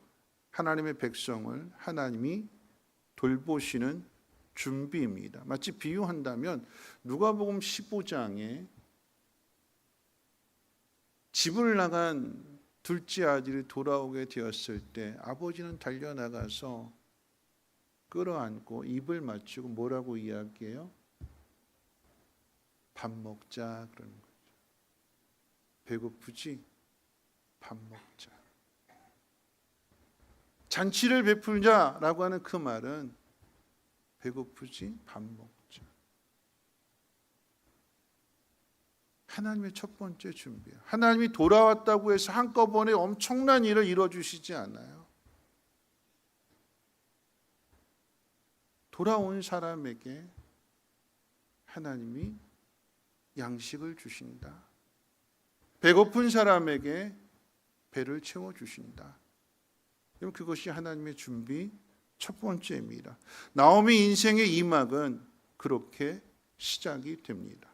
하나님의 백성을 하나님이 돌보시는 준비입니다. 마치 비유한다면 누가복음 15장에 집을 나간 둘째 아들이 돌아오게 되었을 때 아버지는 달려나가서 끌어안고 입을 맞추고 뭐라고 이야기해요? 밥 먹자 그러는 거죠. 배고프지? 밥 먹자. 잔치를 베풀자라고 하는 그 말은 배고프지? 밥 먹자. 하나님의 첫 번째 준비예요. 하나님이 돌아왔다고 해서 한꺼번에 엄청난 일을 이뤄주시지 않아요. 돌아온 사람에게 하나님이 양식을 주신다. 배고픈 사람에게 배를 채워주신다. 그것이 하나님의 준비 첫 번째입니다. 나오미 인생의 2막은 그렇게 시작이 됩니다.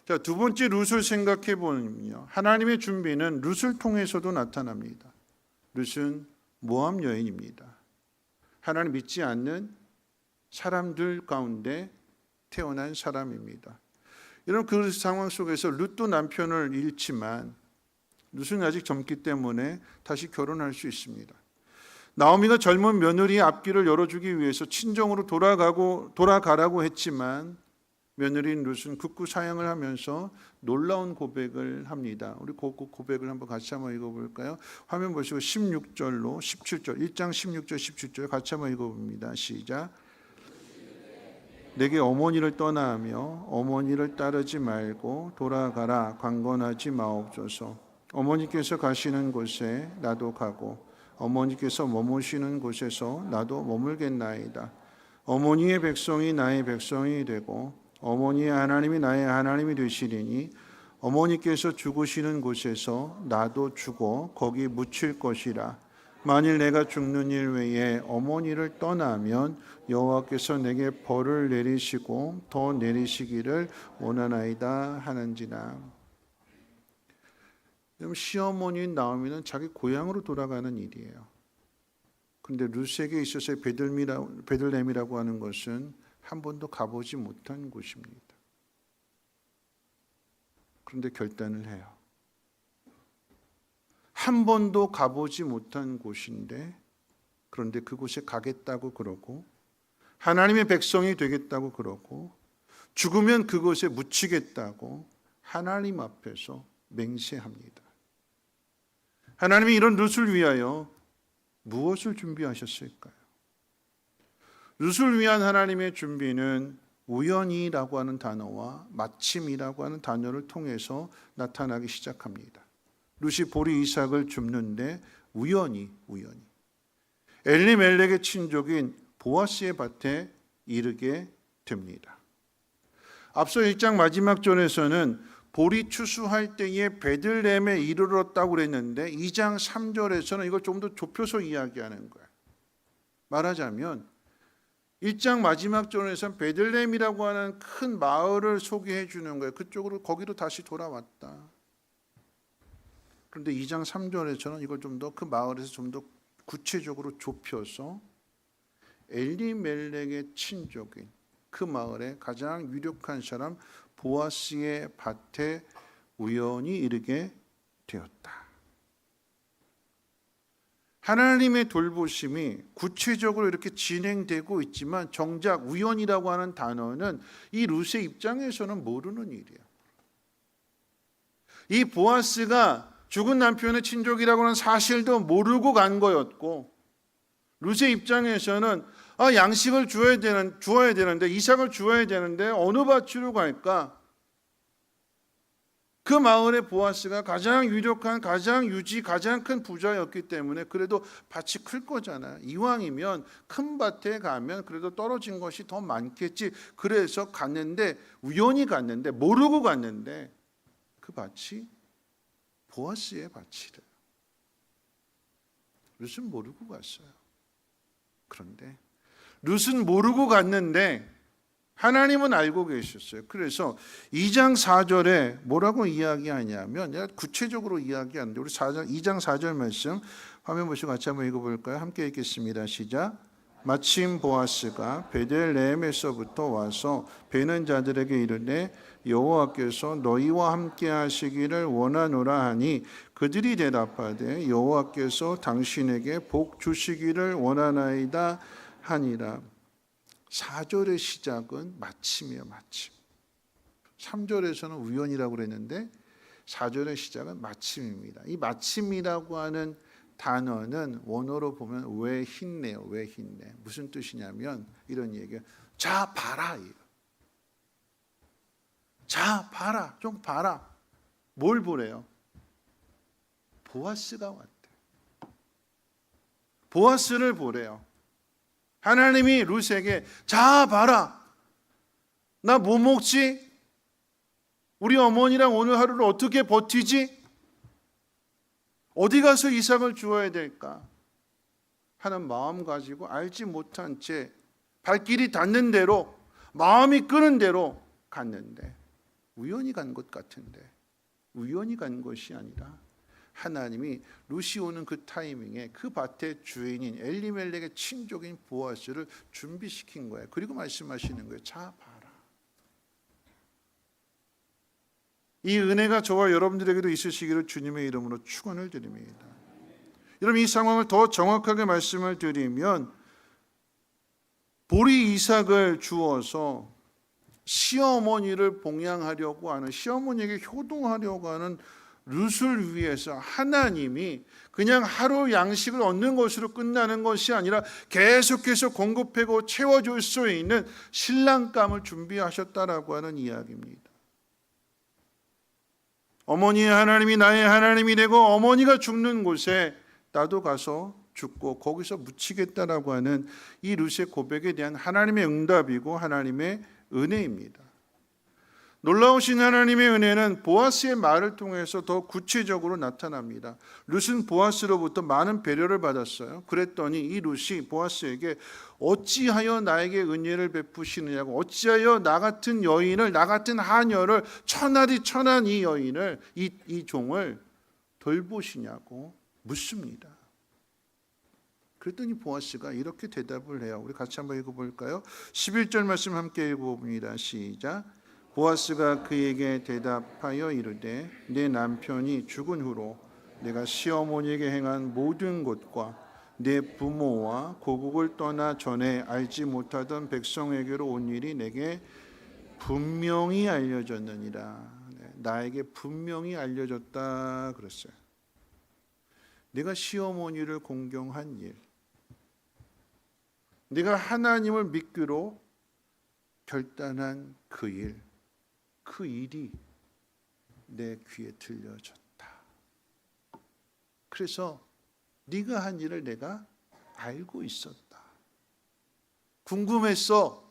자, 두 번째 룻을 생각해 보면요. 하나님의 준비는 룻을 통해서도 나타납니다. 룻은 모압 여인입니다. 하나님 믿지 않는 사람들 가운데 태어난 사람입니다. 이런 그 상황 속에서 룻도 남편을 잃지만 룻은 아직 젊기 때문에 다시 결혼할 수 있습니다. 나오미가 젊은 며느리의 앞길을 열어주기 위해서 친정으로 돌아가라고 했지만 며느리인 룻은 극구 사양을 하면서 놀라운 고백을 합니다. 우리 그 고백을 한번 같이 한번 읽어볼까요? 화면 보시고 16절로 17절 1장 16절 17절 같이 한번 읽어봅니다. 시작. 내게 어머니를 떠나며 어머니를 따르지 말고 돌아가라 강권하지 마옵소서. 어머니께서 가시는 곳에 나도 가고 어머니께서 머무시는 곳에서 나도 머물겠나이다. 어머니의 백성이 나의 백성이 되고 어머니의 하나님이 나의 하나님이 되시리니 어머니께서 죽으시는 곳에서 나도 죽어 거기 묻힐 것이라. 만일 내가 죽는 일 외에 어머니를 떠나면 여호와께서 내게 벌을 내리시고 더 내리시기를 원하나이다 하는지라. 시어머니인 나오미는 자기 고향으로 돌아가는 일이에요. 그런데 룻에게 있어서의 베들레헴이라고 하는 것은 한 번도 가보지 못한 곳입니다. 그런데 결단을 해요. 한 번도 가보지 못한 곳인데 그런데 그곳에 가겠다고 그러고 하나님의 백성이 되겠다고 그러고 죽으면 그곳에 묻히겠다고 하나님 앞에서 맹세합니다. 하나님이 이런 룻을 위하여 무엇을 준비하셨을까요? 룻을 위한 하나님의 준비는 우연이라고 하는 단어와 마침이라고 하는 단어를 통해서 나타나기 시작합니다. 룻이 보리 이삭을 줍는데 우연히 엘리멜렉의 친족인 보아스의 밭에 이르게 됩니다. 앞서 1장 마지막 절에서는 보리 추수할 때에 베들레헴에 이르렀다고 그랬는데 2장 3절에서는 이걸 좀 더 좁혀서 이야기하는 거예요. 말하자면 1장 마지막 절에서는 베들레헴이라고 하는 큰 마을을 소개해 주는 거예요. 그쪽으로 거기로 다시 돌아왔다. 그런데 2장 3절에서는 이걸 좀 더 그 마을에서 좀 더 구체적으로 좁혀서 엘리멜렉의 친족인 그 마을의 가장 유력한 사람 보아스의 밭에 우연히 이르게 되었다. 하나님의 돌보심이 구체적으로 이렇게 진행되고 있지만 정작 우연이라고 하는 단어는 이 룻의 입장에서는 모르는 일이에요. 이 보아스가 죽은 남편의 친족이라고 하는 사실도 모르고 간 거였고 룻의 입장에서는 양식을 주어야 되는데 이삭을 주어야 되는데 어느 밭으로 갈까? 그 마을의 보아스가 가장 유력한 가장 큰 부자였기 때문에 그래도 밭이 클 거잖아요. 이왕이면 큰 밭에 가면 그래도 떨어진 것이 더 많겠지. 그래서 갔는데 우연히 갔는데 모르고 갔는데 그 밭이 보아스의 밭이래요. 룻은 모르고 갔어요. 그런데 룻은 모르고 갔는데 하나님은 알고 계셨어요. 그래서 2장 4절에 뭐라고 이야기하냐면 내가 구체적으로 이야기하는데 우리 2장 4절 말씀 화면 보시고 같이 한번 읽어볼까요? 함께 읽겠습니다. 시작. 마침 보아스가 베들레헴에서부터 와서 베는 자들에게 이르되 여호와께서 너희와 함께 하시기를 원하노라 하니 그들이 대답하되 여호와께서 당신에게 복 주시기를 원하나이다 하니라. 4절의 시작은 마침이에요. 마침. 3절에서는 우연이라고 그랬는데 4절의 시작은 마침입니다. 이 마침이라고 하는 단어는 원어로 보면 외힌네요. 외힌네. 무슨 뜻이냐면 이런 얘기예요. 자 봐라. 자 봐라. 좀 봐라. 뭘 보래요? 보아스가 왔대. 보아스를 보래요. 하나님이 룻에게 자 봐라. 나 뭐 먹지? 우리 어머니랑 오늘 하루를 어떻게 버티지? 어디 가서 이삭을 주어야 될까? 하는 마음 가지고 알지 못한 채 발길이 닿는 대로 마음이 끄는 대로 갔는데 우연히 간 것 같은데 우연히 간 것이 아니라 하나님이 룻이 오는 그 타이밍에 그 밭의 주인인 엘리멜렉의 친족인 보아스를 준비시킨 거예요. 그리고 말씀하시는 거예요. 자 봐라. 이 은혜가 저와 여러분들에게도 있으시기를 주님의 이름으로 축원을 드립니다. 여러분 이 상황을 더 정확하게 말씀을 드리면 보리 이삭을 주어서 시어머니를 봉양하려고 하는 시어머니에게 효동하려고 하는 룻을 위해서 하나님이 그냥 하루 양식을 얻는 것으로 끝나는 것이 아니라 계속해서 공급하고 채워줄 수 있는 신랑감을 준비하셨다라고 하는 이야기입니다. 어머니의 하나님이 나의 하나님이 되고 어머니가 죽는 곳에 나도 가서 죽고 거기서 묻히겠다라고 하는 이 룻의 고백에 대한 하나님의 응답이고 하나님의 은혜입니다. 놀라우신 하나님의 은혜는 보아스의 말을 통해서 더 구체적으로 나타납니다. 룻은 보아스로부터 많은 배려를 받았어요. 그랬더니 이 룻이 보아스에게 어찌하여 나에게 은혜를 베푸시느냐고, 어찌하여 나 같은 여인을, 나 같은 하녀를, 천하디 천한 이 여인을, 이 종을 돌보시냐고 묻습니다. 그랬더니 보아스가 이렇게 대답을 해요. 우리 같이 한번 읽어볼까요? 11절 말씀 함께 읽어봅니다. 시작. 보아스가 그에게 대답하여 이르되 내 남편이 죽은 후로 내가 시어머니에게 행한 모든 것과 내 부모와 고국을 떠나 전에 알지 못하던 백성에게로 온 일이 내게 분명히 알려졌느니라. 나에게 분명히 알려졌다 그랬어요. 내가 시어머니를 공경한 일, 내가 하나님을 믿기로 결단한 그 일, 그 일이 내 귀에 들려졌다. 그래서 네가 한 일을 내가 알고 있었다. 궁금했어.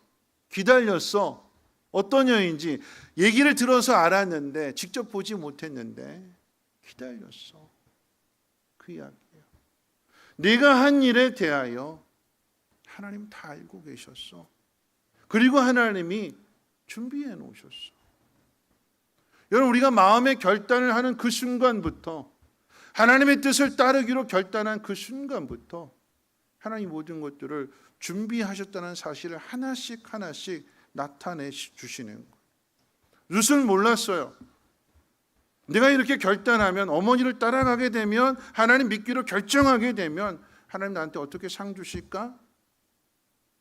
기다렸어. 어떤 여인인지 얘기를 들어서 알았는데 직접 보지 못했는데 기다렸어. 그 이야기예요. 네가 한 일에 대하여 하나님 다 알고 계셨어. 그리고 하나님이 준비해 놓으셨어. 여러분, 우리가 마음의 결단을 하는 그 순간부터, 하나님의 뜻을 따르기로 결단한 그 순간부터 하나님 모든 것들을 준비하셨다는 사실을 하나씩 하나씩 나타내 주시는 거예요. 룻은 몰랐어요. 내가 이렇게 결단하면, 어머니를 따라가게 되면, 하나님 믿기로 결정하게 되면 하나님 나한테 어떻게 상 주실까?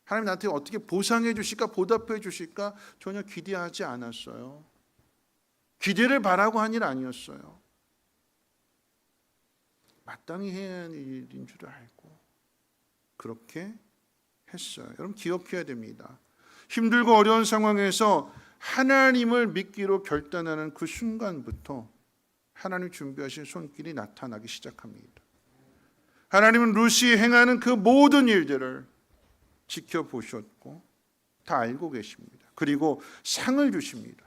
하나님 나한테 어떻게 보상해 주실까? 보답해 주실까? 전혀 기대하지 않았어요. 기대를 바라고 한 일 아니었어요. 마땅히 해야 하는 일인 줄 알고 그렇게 했어요. 여러분, 기억해야 됩니다. 힘들고 어려운 상황에서 하나님을 믿기로 결단하는 그 순간부터 하나님 준비하신 손길이 나타나기 시작합니다. 하나님은 룻이 행하는 그 모든 일들을 지켜보셨고 다 알고 계십니다. 그리고 상을 주십니다.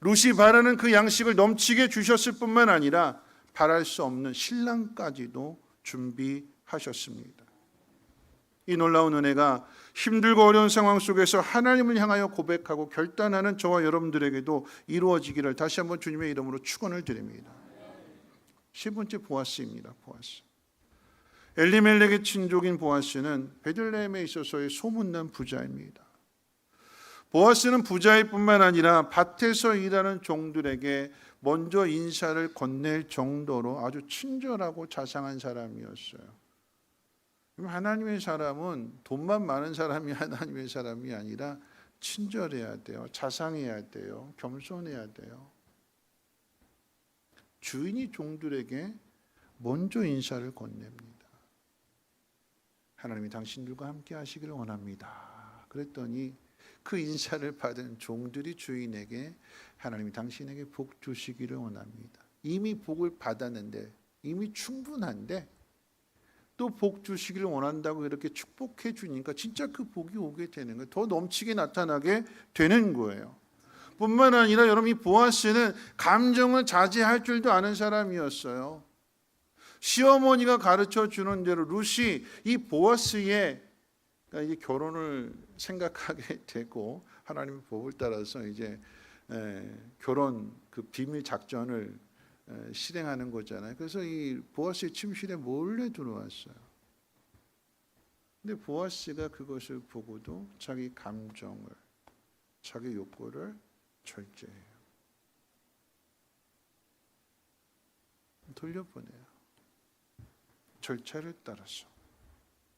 룻이 바라는 그 양식을 넘치게 주셨을 뿐만 아니라 바랄 수 없는 신랑까지도 준비하셨습니다. 이 놀라운 은혜가 힘들고 어려운 상황 속에서 하나님을 향하여 고백하고 결단하는 저와 여러분들에게도 이루어지기를 다시 한번 주님의 이름으로 축원을 드립니다. 10번째 보아스입니다. 보아스. 엘리멜렉의 친족인 보아스는 베들레헴에 있어서의 소문난 부자입니다. 보아스는 부자일 뿐만 아니라 밭에서 일하는 종들에게 먼저 인사를 건넬 정도로 아주 친절하고 자상한 사람이었어요. 하나님의 사람은 돈만 많은 사람이 하나님의 사람이 아니라 친절해야 돼요. 자상해야 돼요. 겸손해야 돼요. 주인이 종들에게 먼저 인사를 건넵니다. 하나님이 당신들과 함께 하시기를 원합니다. 그랬더니 그 인사를 받은 종들이 주인에게 하나님이 당신에게 복 주시기를 원합니다. 이미 복을 받았는데, 이미 충분한데 또 복 주시기를 원한다고 이렇게 축복해 주니까 진짜 그 복이 오게 되는 거예요. 더 넘치게 나타나게 되는 거예요. 뿐만 아니라 여러분, 이 보아스는 감정을 자제할 줄도 아는 사람이었어요. 시어머니가 가르쳐 주는 대로 룻이 이 보아스의 이제 결혼을 생각하게 되고 하나님의 법을 따라서 이제 결혼 그 비밀 작전을 실행하는 거잖아요. 그래서 이 보아스의 침실에 몰래 들어왔어요. 근데 보아스가 그것을 보고도 자기 감정을, 자기 욕구를 절제해요. 돌려보내요. 절차를 따라서,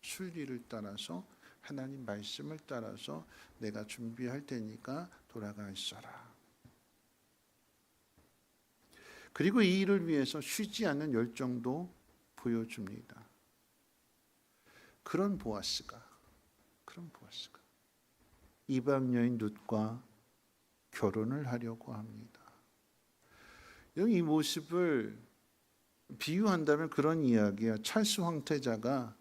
순리를 따라서, 하나님 말씀을 따라서 내가 준비할 테니까 돌아가 있어라. 그리고 이 일을 위해서 쉬지 않는 열정도 보여줍니다. 그런 보아스가 이방 여인 룻과 결혼을 하려고 합니다. 이 모습을 비유한다면 그런 이야기야. 찰스 황태자가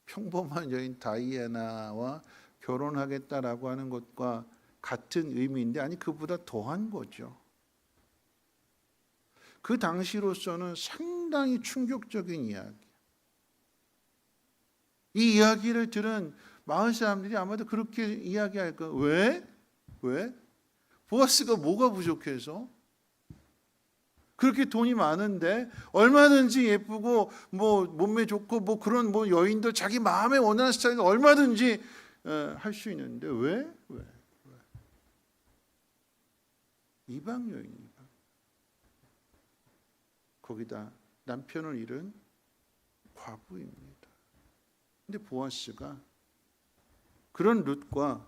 평범한 여인 다이애나와 결혼하겠다라고 하는 것과 같은 의미인데, 아니 그보다 더한 거죠. 그 당시로서는 상당히 충격적인 이야기. 이 이야기를 들은 마을 사람들이 아마도 그렇게 이야기할 거예요. 왜? 보아스가 뭐가 부족해서? 그렇게 돈이 많은데 얼마든지 예쁘고 뭐 몸매 좋고 뭐 그런 뭐 여인들 자기 마음에 원하는 스타일 얼마든지 할 수 있는데 왜? 이방 여인이다. 거기다 남편을 잃은 과부입니다. 근데 보아스가 그런 룻과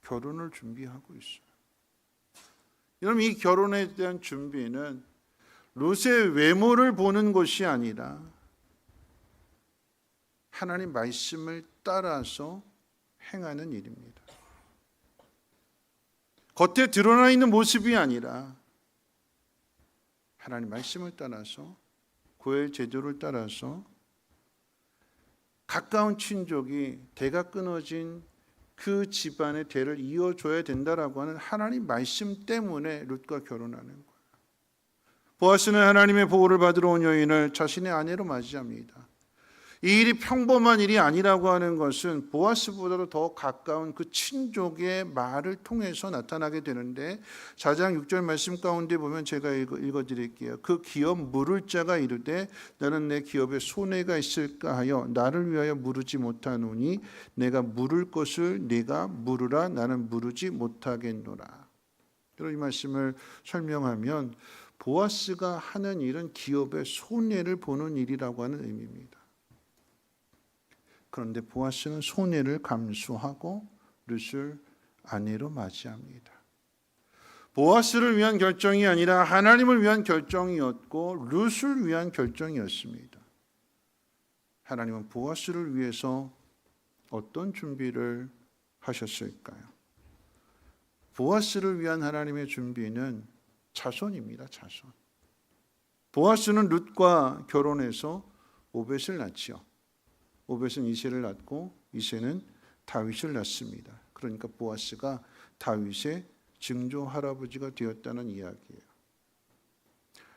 결혼을 준비하고 있어요. 여러분, 이 결혼에 대한 준비는 룻의 외모를 보는 것이 아니라 하나님 말씀을 따라서 행하는 일입니다. 겉에 드러나 있는 모습이 아니라 하나님 말씀을 따라서 고엘 제도를 따라서 가까운 친족이 대가 끊어진 그 집안의 대를 이어줘야 된다라고 하는 하나님 말씀 때문에 룻과 결혼하는 거예요. 보아스는 하나님의 보호를 받으러 온 여인을 자신의 아내로 맞이합니다. 이 일이 평범한 일이 아니라고 하는 것은 보아스보다도 더 가까운 그 친족의 말을 통해서 나타나게 되는데 4장 6절 말씀 가운데 보면 제가 읽어드릴게요. 그 기업 물을 자가 이르되 나는 내 기업에 손해가 있을까 하여 나를 위하여 물으지 못하노니 내가 물을 것을 네가 물으라 나는 물으지 못하겠노라. 이 말씀을 설명하면 보아스가 하는 일은 기업의 손해를 보는 일이라고 하는 의미입니다. 그런데 보아스는 손해를 감수하고 룻을 아내로 맞이합니다. 보아스를 위한 결정이 아니라 하나님을 위한 결정이었고 룻을 위한 결정이었습니다. 하나님은 보아스를 위해서 어떤 준비를 하셨을까요? 보아스를 위한 하나님의 준비는 자손입니다. 자손. 보아스는 룻과 결혼해서 오벳을 낳지요. 오벳은 이새를 낳고 이새는 다윗을 낳습니다. 그러니까 보아스가 다윗의 증조 할아버지가 되었다는 이야기예요.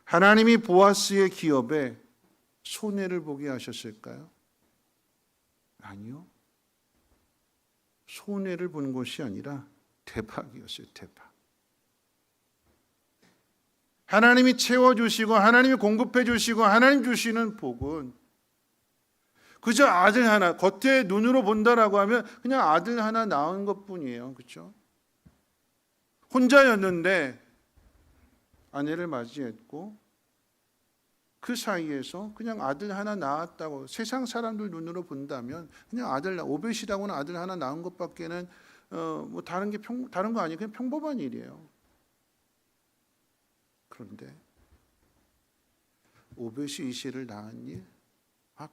하나님이 보아스의 기업에 손해를 보게 하셨을까요? 아니요. 손해를 본 것이 아니라 대박이었어요. 대박. 하나님이 채워주시고 하나님이 공급해주시고 하나님 주시는 복은 그저 아들 하나, 겉에 눈으로 본다라고 하면 그냥 아들 하나 낳은 것뿐이에요. 그렇죠? 혼자였는데 아내를 맞이했고 그 사이에서 그냥 아들 하나 낳았다고 세상 사람들 눈으로 본다면 그냥 오벳이라고는 아들 하나 낳은 것밖에는 뭐 다른 거 아니에요. 그냥 평범한 일이에요. 그런데 오벳이 이새를 낳은 일,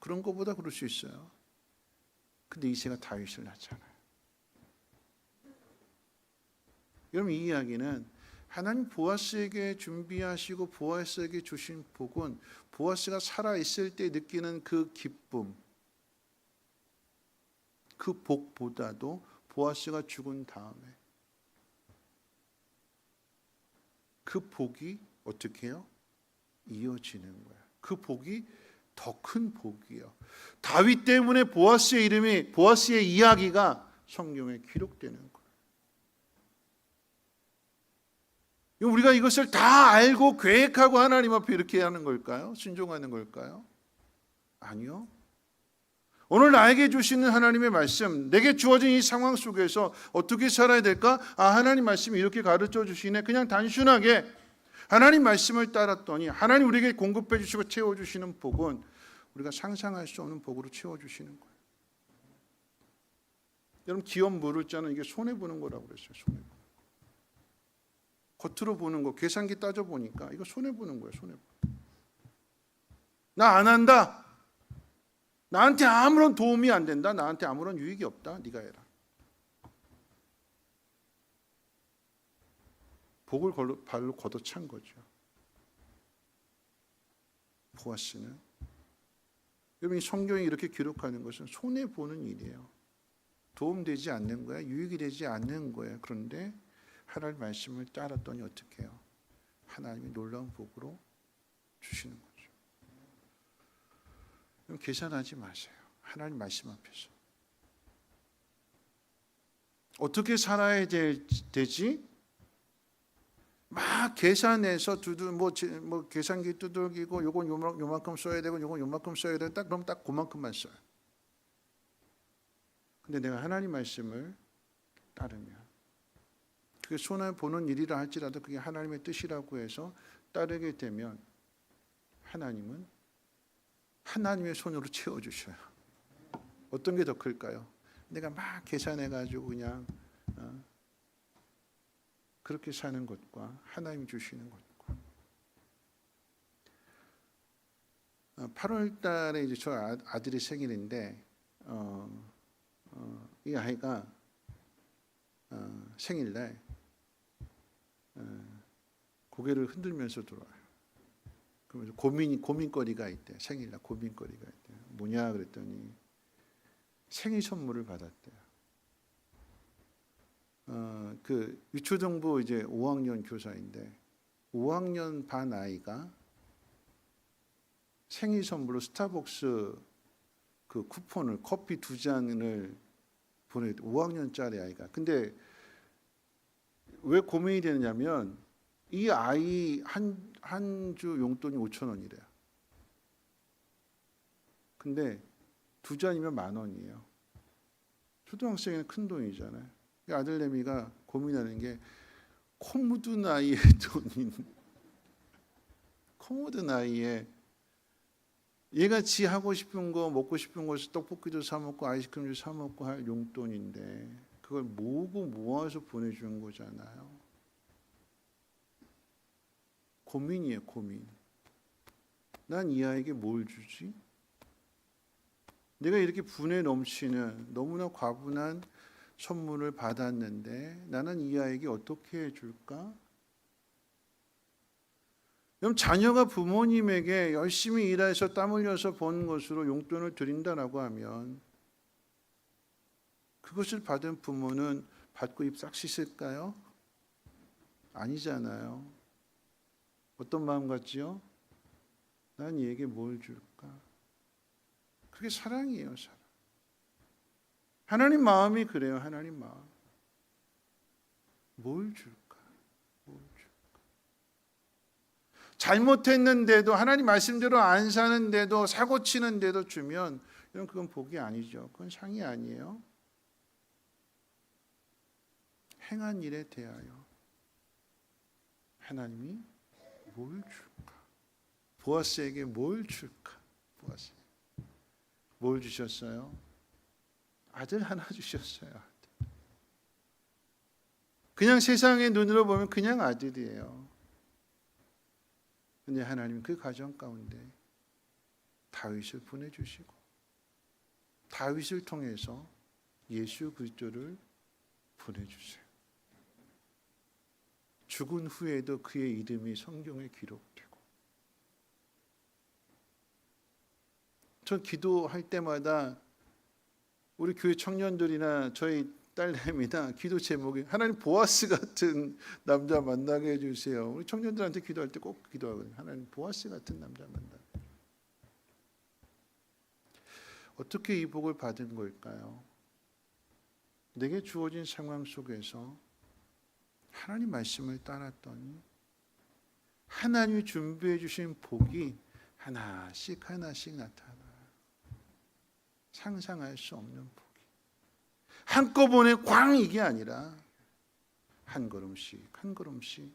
그런 것보다 그럴 수 있어요. 근데 이새가 다윗을 낳잖아요. 여러분, 이 이야기는 하나님 보아스에게 준비하시고 보아스에게 주신 복은 보아스가 살아있을 때 느끼는 그 기쁨, 그 복보다도 보아스가 죽은 다음에 그 복이 어떻게 해요? 이어지는 거야. 그 복이 더 큰 복이요. 다윗 때문에 보아스의 이야기가 성경에 기록되는 거예요. 우리가 이것을 다 알고 계획하고 하나님 앞에 이렇게 하는 걸까요? 순종하는 걸까요? 아니요. 오늘 나에게 주시는 하나님의 말씀, 내게 주어진 이 상황 속에서 어떻게 살아야 될까? 하나님 말씀이 이렇게 가르쳐 주시네. 그냥 단순하게 하나님 말씀을 따랐더니 하나님 우리에게 공급해 주시고 채워주시는 복은 우리가 상상할 수 없는 복으로 채워주시는 거예요. 여러분, 기업 물을 자는 이게 손해보는 거라고 그랬어요. 손해보는 거. 겉으로 보는 거, 계산기 따져보니까 이거 손해보는 거예요. 손해보는 거. 나 안 한다. 나한테 아무런 도움이 안 된다. 나한테 아무런 유익이 없다. 네가 해라. 복을 발로 걷어찬 거죠. 보아스는 여러분, 이 성경이 이렇게 기록하는 것은 손해보는 일이에요. 도움되지 않는 거야. 유익이 되지 않는 거야. 그런데 하나님 말씀을 따랐더니 어떻게 해요? 하나님이 놀라운 복으로 주시는 거죠. 그럼 계산하지 마세요. 하나님 말씀 앞에서. 어떻게 살아야 되지? 막 계산해서 뭐 계산기 두들기고 요건 요만큼 써야 되고 요건 요만큼 써야 되고 그럼 딱 그만큼만 써요. 근데 내가 하나님 말씀을 따르면 그게 손해 보는 일이라 할지라도 그게 하나님의 뜻이라고 해서 따르게 되면 하나님은 하나님의 손으로 채워주셔요. 어떤 게 더 클까요? 내가 막 계산해가지고 그냥 그렇게 사는 것과 하나님 주시는 것과 8월 달에 이제 저 아들이 생일인데 이 아이가 생일날 고개를 흔들면서 돌아와요. 그러면서 고민거리가 있대. 생일날 고민거리가 있대. 뭐냐 그랬더니 생일 선물을 받았대요. 그 유초등부 이제 5학년 교사인데 5학년 반 아이가 생일 선물로 스타벅스 그 쿠폰을 커피 2잔을 보내 5학년짜리 아이가. 근데 왜 고민이 되느냐면 이 아이 한 주 용돈이 5,000원이래요. 근데 2잔이면 10,000원이에요. 초등학생에는 큰 돈이잖아요. 아들내미가 고민하는 게 코 묻은 아이의 돈인 코 묻은 아이의 얘가 지 하고 싶은 거 먹고 싶은 것을 떡볶이도 사 먹고 아이스크림도 사 먹고 할 용돈인데 그걸 모아서 보내주는 거잖아요. 고민이에요, 고민. 난 이 아이에게 뭘 주지? 내가 이렇게 분에 넘치는 너무나 과분한 선물을 받았는데 나는 이 아이에게 어떻게 해줄까? 그럼 자녀가 부모님에게 열심히 일해서 땀 흘려서 번 것으로 용돈을 드린다라고 하면 그것을 받은 부모는 받고 입 싹 씻을까요? 아니잖아요. 어떤 마음 같지요? 난 얘에게 뭘 줄까? 그게 사랑이에요, 사랑. 하나님 마음이 그래요, 하나님 마음. 뭘 줄까? 뭘 줄까? 잘못했는데도 하나님 말씀대로 안 사는데도 사고 치는데도 주면 이런 그건 복이 아니죠. 그건 상이 아니에요. 행한 일에 대하여 하나님이 뭘 줄까? 보아스에게 뭘 줄까? 보아스 뭘 주셨어요? 아들 하나 주셨어요. 아들. 그냥 세상의 눈으로 보면 그냥 아들이에요. 근데 하나님 그 가정 가운데 다윗을 보내주시고 다윗을 통해서 예수 그리스도를 보내주세요. 죽은 후에도 그의 이름이 성경에 기록되고 저 기도할 때마다 우리 교회 청년들이나 저희 딸내미나 기도 제목이 하나님 보아스 같은 남자 만나게 해주세요. 우리 청년들한테 기도할 때 꼭 기도하거든요. 하나님 보아스 같은 남자 만나게. 어떻게 이 복을 받은 걸까요? 내게 주어진 상황 속에서 하나님 말씀을 따랐더니 하나님이 준비해 주신 복이 하나씩 나타나요. 상상할 수 없는 복이. 한꺼번에 광 이게 아니라 한 걸음씩 한 걸음씩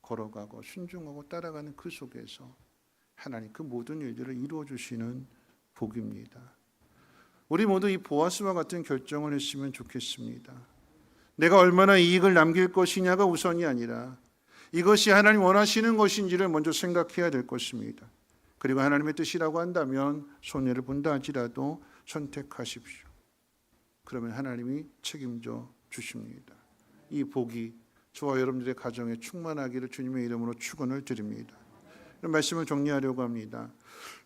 걸어가고 순종하고 따라가는 그 속에서 하나님 그 모든 일들을 이루어 주시는 복입니다. 우리 모두 이 보아스와 같은 결정을 했으면 좋겠습니다. 내가 얼마나 이익을 남길 것이냐가 우선이 아니라 이것이 하나님 원하시는 것인지를 먼저 생각해야 될 것입니다. 그리고 하나님의 뜻이라고 한다면 손해를 본다 할지라도 선택하십시오. 그러면 하나님이 책임져 주십니다. 이 복이 저와 여러분들의 가정에 충만하기를 주님의 이름으로 축원을 드립니다. 말씀을 정리하려고 합니다.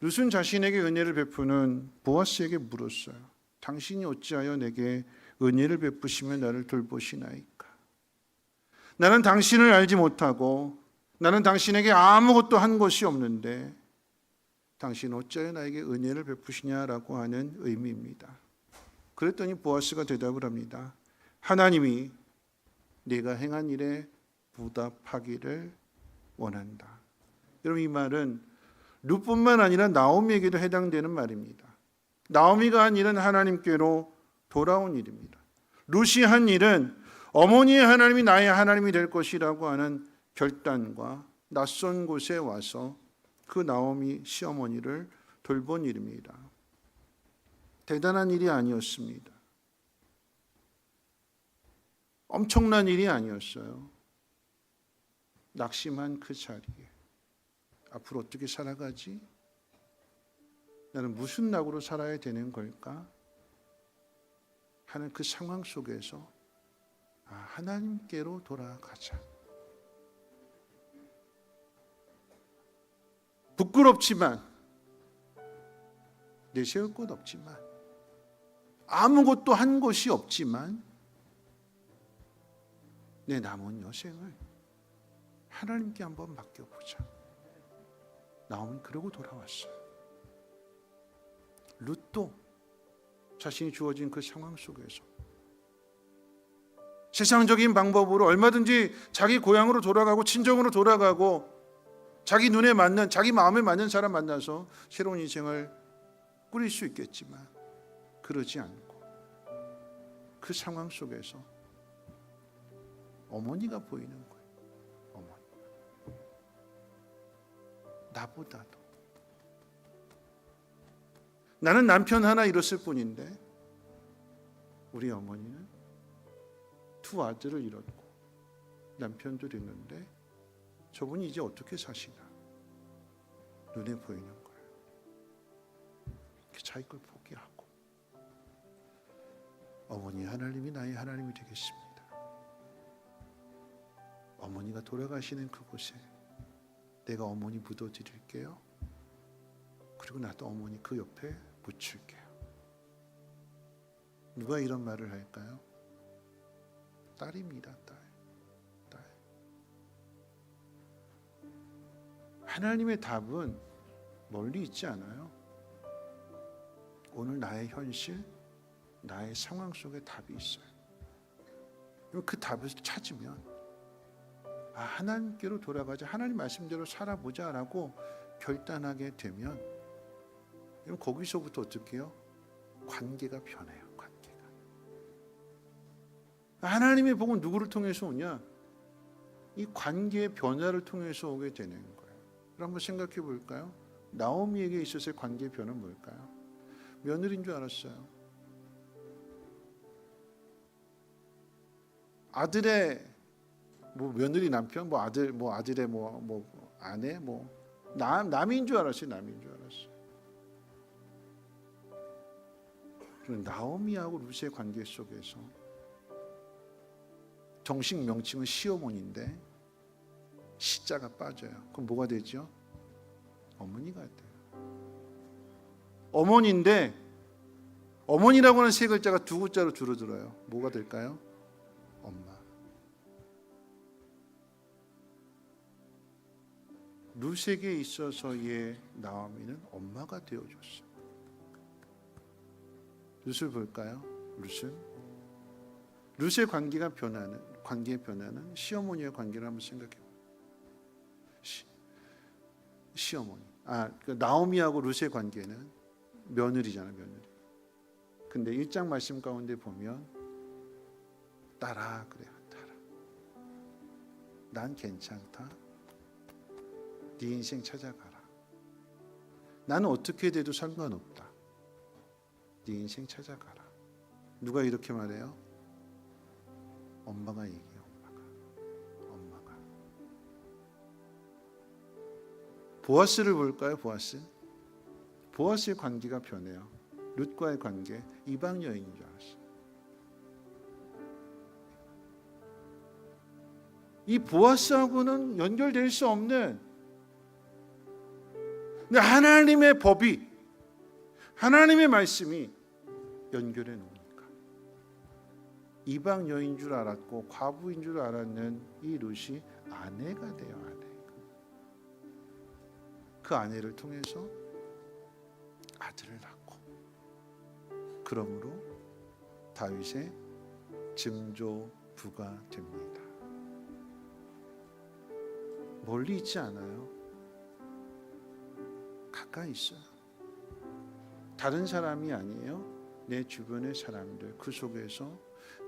룻은 자신에게 은혜를 베푸는 보아스에게 물었어요. 당신이 어찌하여 내게 은혜를 베푸시며 나를 돌보시나이까? 나는 당신을 알지 못하고 나는 당신에게 아무것도 한 것이 없는데 당신은 어찌하여 나에게 은혜를 베푸시냐라고 하는 의미입니다. 그랬더니 보아스가 대답을 합니다. 하나님이 내가 행한 일에 보답하기를 원한다. 여러분, 이 말은 룻뿐만 아니라 나오미에게도 해당되는 말입니다. 나오미가 한 일은 하나님께로 돌아온 일입니다. 룻이 한 일은 어머니의 하나님이 나의 하나님이 될 것이라고 하는 결단과 낯선 곳에 와서 그 나오미 시어머니를 돌본 일입니다. 대단한 일이 아니었습니다. 엄청난 일이 아니었어요. 낙심한 그 자리에 앞으로 어떻게 살아가지? 나는 무슨 낙으로 살아야 되는 걸까? 하는 그 상황 속에서 하나님께로 돌아가자. 부끄럽지만, 내세울 곳 없지만, 아무것도 한 곳이 없지만, 내 남은 여생을 하나님께 한번 맡겨보자. 나오미 그러고 돌아왔어요. 룻도 자신이 주어진 그 상황 속에서 세상적인 방법으로 얼마든지 자기 고향으로 돌아가고 친정으로 돌아가고 자기 눈에 맞는, 자기 마음에 맞는 사람 만나서 새로운 인생을 꾸릴 수 있겠지만 그러지 않고 그 상황 속에서 어머니가 보이는 거예요. 어머니. 나보다도. 나는 남편 하나 잃었을 뿐인데 우리 어머니는 두 아들을 잃었고 남편도 잃었는데 저분이 이제 어떻게 사시나 눈에 보이는 거예요. 자기 걸 포기하고 어머니 하나님이 나의 하나님이 되겠습니다. 어머니가 돌아가시는 그곳에 내가 어머니 묻어드릴게요. 그리고 나도 어머니 그 옆에 묻힐게요. 누가 이런 말을 할까요? 딸입니다. 딸. 하나님의 답은 멀리 있지 않아요. 오늘 나의 현실, 나의 상황 속에 답이 있어요. 그 답을 찾으면 하나님께로 돌아가자, 하나님 말씀대로 살아보자라고 결단하게 되면 거기서부터 어떻게 해요? 관계가 변해요. 관계가. 하나님의 복은 누구를 통해서 오냐? 이 관계의 변화를 통해서 오게 되는 거예요. 한번 생각해 볼까요? 나오미에게 있어서의 관계의 변화는 뭘까요? 며느리인 줄 알았어요. 아들의 며느리 남편, 아들, 아들의 아내, 남인 줄 알았어요. 남인 줄 알았어요. 나오미하고 룻의 관계 속에서 정식 명칭은 시어머니인데 시자가 빠져요. 그럼 뭐가 되죠? 어머니가 돼요. 어머니인데 어머니라고 하는 세 글자가 두 글자로 줄어들어요. 뭐가 될까요? 엄마. 룻에게 있어서의 나오미는 엄마가 되어줬어요. 룻을 볼까요? 룻의 관계의 변화는 시어머니의 관계를 한번 생각해봐요. 시어머니. 나오미하고 룻의 관계는 며느리잖아요. 며느리. 근데 1장 말씀 가운데 보면 딸아 그래요. 딸아. 난 괜찮다. 네 인생 찾아가라. 나는 어떻게 돼도 상관없다. 네 인생 찾아가라. 누가 이렇게 말해요? 엄마가 얘기해요. 엄마가. 보아스를 볼까요? 보아스의 관계가 변해요. 룻과의 관계, 이방 여인인 줄 알았어요. 이 보아스하고는 연결될 수 없는, 근데 하나님의 법이, 하나님의 말씀이 연결해 놓으니까 이방 여인 줄 알았고 과부인 줄 알았는 이 룻이 아내가 돼요. 아내. 그 아내를 통해서 아들을 낳고, 그러므로 다윗의 증조부가 됩니다. 멀리 있지 않아요. 가까이 있어요. 다른 사람이 아니에요. 내 주변의 사람들, 그 속에서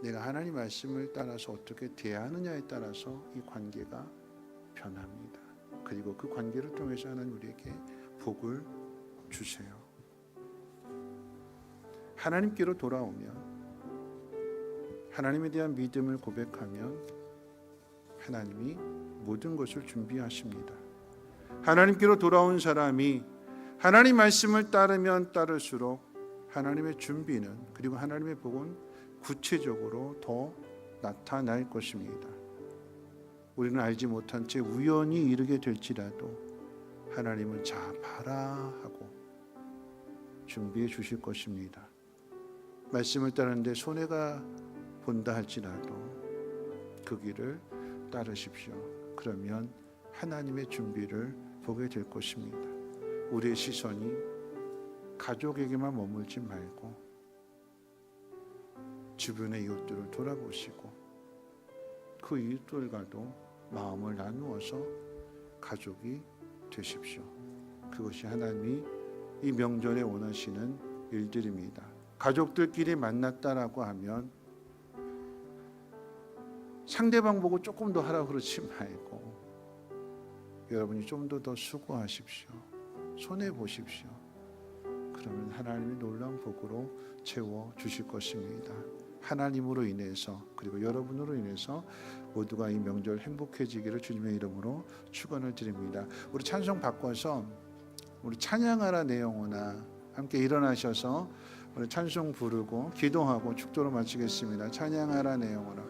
내가 하나님 말씀을 따라서 어떻게 대하느냐에 따라서 이 관계가 변합니다. 그리고 그 관계를 통해서 하나님 우리에게 복을 주세요. 하나님께로 돌아오면, 하나님에 대한 믿음을 고백하면 하나님이 모든 것을 준비하십니다. 하나님께로 돌아온 사람이 하나님 말씀을 따르면 따를수록 하나님의 준비는, 그리고 하나님의 복은 구체적으로 더 나타날 것입니다. 우리는 알지 못한 채 우연히 이르게 될지라도 하나님은 자 봐라 하고 준비해 주실 것입니다. 말씀을 따르는데 손해가 본다 할지라도 그 길을 따르십시오. 그러면 하나님의 준비를 보게 될 것입니다. 우리의 시선이 가족에게만 머물지 말고 주변의 이웃들을 돌아보시고 그 이웃들과도 마음을 나누어서 가족이 되십시오. 그것이 하나님이 이 명절에 원하시는 일들입니다. 가족들끼리 만났다라고 하면 상대방 보고 조금 더 하라고 그러지 말고 여러분이 좀 더 수고하십시오. 손해보십시오. 그러면 하나님이 놀라운 복으로 채워주실 것입니다. 하나님으로 인해서, 그리고 여러분으로 인해서 모두가 이 명절 행복해지기를 주님의 이름으로 축원을 드립니다. 우리 찬송 바꿔서 우리 찬양하라 내 영혼아 함께 일어나셔서 우리 찬송 부르고 기도하고 축도로 마치겠습니다. 찬양하라 내 영혼아.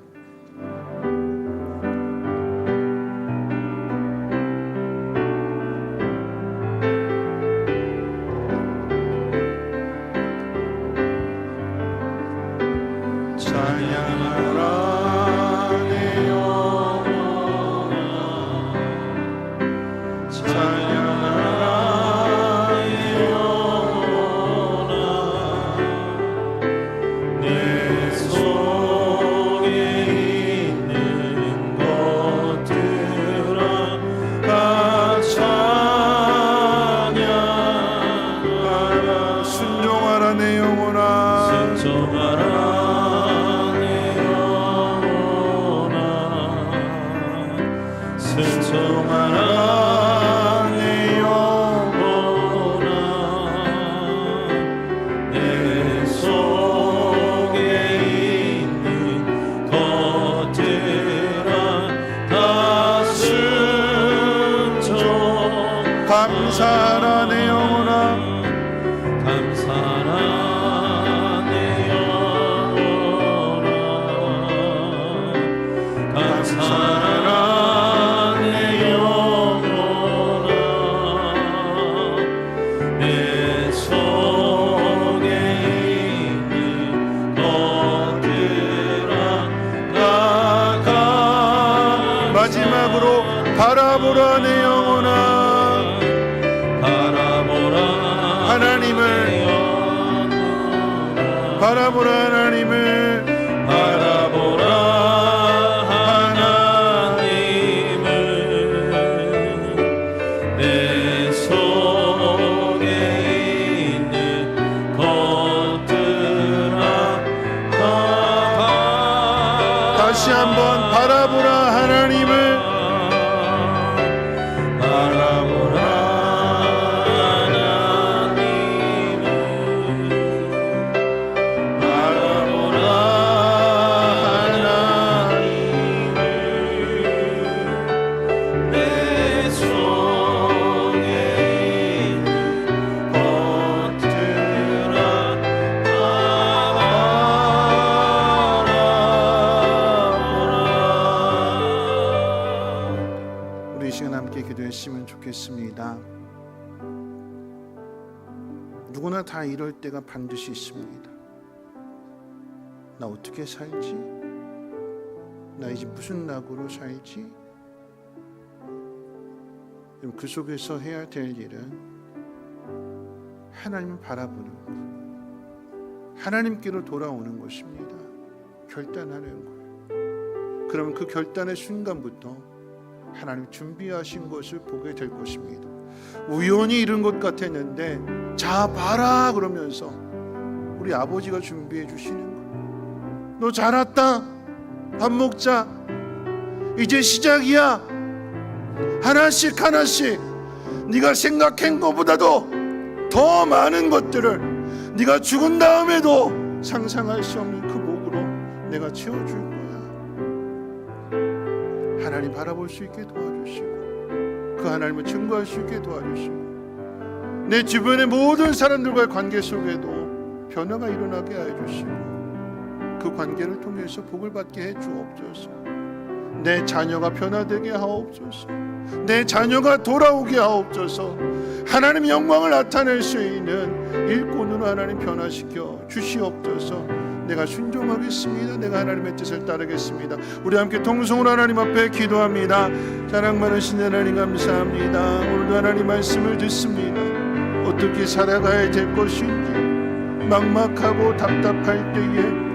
감사하라 내 영혼아 감사하라 내 영혼아 감사하라 내 영혼아 내 속에 있는 것들아 나가 마지막으로 바라보라 내 영혼아 바라보라 하나님을 바라보라 하나님을 내 속에 있는 것들아 다시 한번 바라보라 하나님을 좋겠습니다. 누구나 다 이럴 때가 반드시 있습니다. 나 어떻게 살지? 나 이제 무슨 낙으로 살지? 그 속에서 해야 될 일은 하나님을 바라보는 것, 하나님께로 돌아오는 것입니다. 결단하는 거예요. 그러면 그 결단의 순간부터 하나님 준비하신 것을 보게 될 것입니다. 우연히 이런 것 같았는데 자 봐라 그러면서 우리 아버지가 준비해 주시는 거예요. 너 잘 왔다. 밥 먹자. 이제 시작이야. 하나씩 하나씩 네가 생각한 것보다도 더 많은 것들을 네가 죽은 다음에도 상상할 수 없는 그 복으로 내가 채워줄 거야. 하나님 바라볼 수 있게 도와주시고 그 하나님을 증거할 수 있게 도와주시고 내 주변의 모든 사람들과의 관계 속에도 변화가 일어나게 해주시고 그 관계를 통해서 복을 받게 해 주옵소서. 내 자녀가 변화되게 하옵소서. 내 자녀가 돌아오게 하옵소서. 하나님의 영광을 나타낼 수 있는 일꾼으로 하나님 변화시켜 주시옵소서. 내가 순종하겠습니다. 내가 하나님의 뜻을 따르겠습니다. 우리 함께 통성으로 하나님 앞에 기도합니다. 사랑 많으신 하나님 감사합니다. 오늘도 하나님 말씀을 듣습니다. 어떻게 살아가야 될 것인지 막막하고 답답할 때에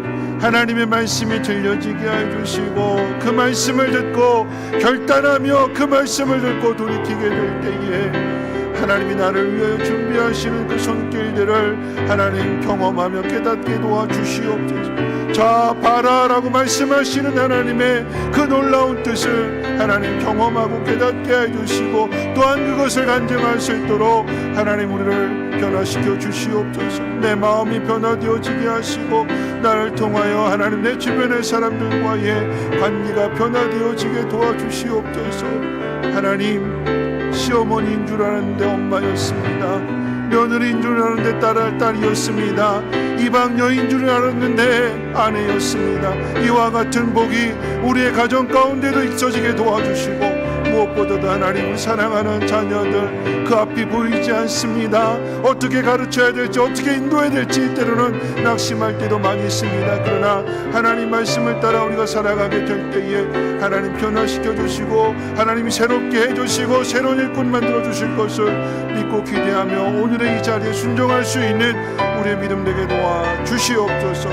하나님의 말씀이 들려지게 해주시고 그 말씀을 듣고 결단하며 그 말씀을 듣고 돌이키게 될 때에 하나님이 나를 위하여 준비하시는 그 손길들을 하나님 경험하며 깨닫게 도와주시옵소서. 자 봐라라고 말씀하시는 하나님의 그 놀라운 뜻을 하나님 경험하고 깨닫게 해주시고 또한 그것을 간증할 수 있도록 하나님 우리를 변화시켜 주시옵소서. 내 마음이 변화되어지게 하시고 나를 통하여 하나님 내 주변의 사람들과의 관계가 변화되어지게 도와주시옵소서. 하나님 시어머니인 줄 알았는데 엄마였습니다. 며느리인 줄 알았는데 딸이었습니다. 이방 여인 줄 알았는데 아내였습니다. 이와 같은 복이 우리의 가정 가운데도 있어지게 도와주시고 무엇보다도 하나님을 사랑하는 자녀들 그 앞이 보이지 않습니다. 어떻게 가르쳐야 될지 어떻게 인도해야 될지 때로는 낙심할 때도 많이 있습니다. 그러나 하나님 말씀을 따라 우리가 살아가게 될 때에 하나님 변화시켜 주시고 하나님이 새롭게 해주시고 새로운 일꾼 만들어 주실 것을 믿고 기대하며 오늘의 이 자리에 순종할 수 있는 우리의 믿음 되게 도와 주시옵소서.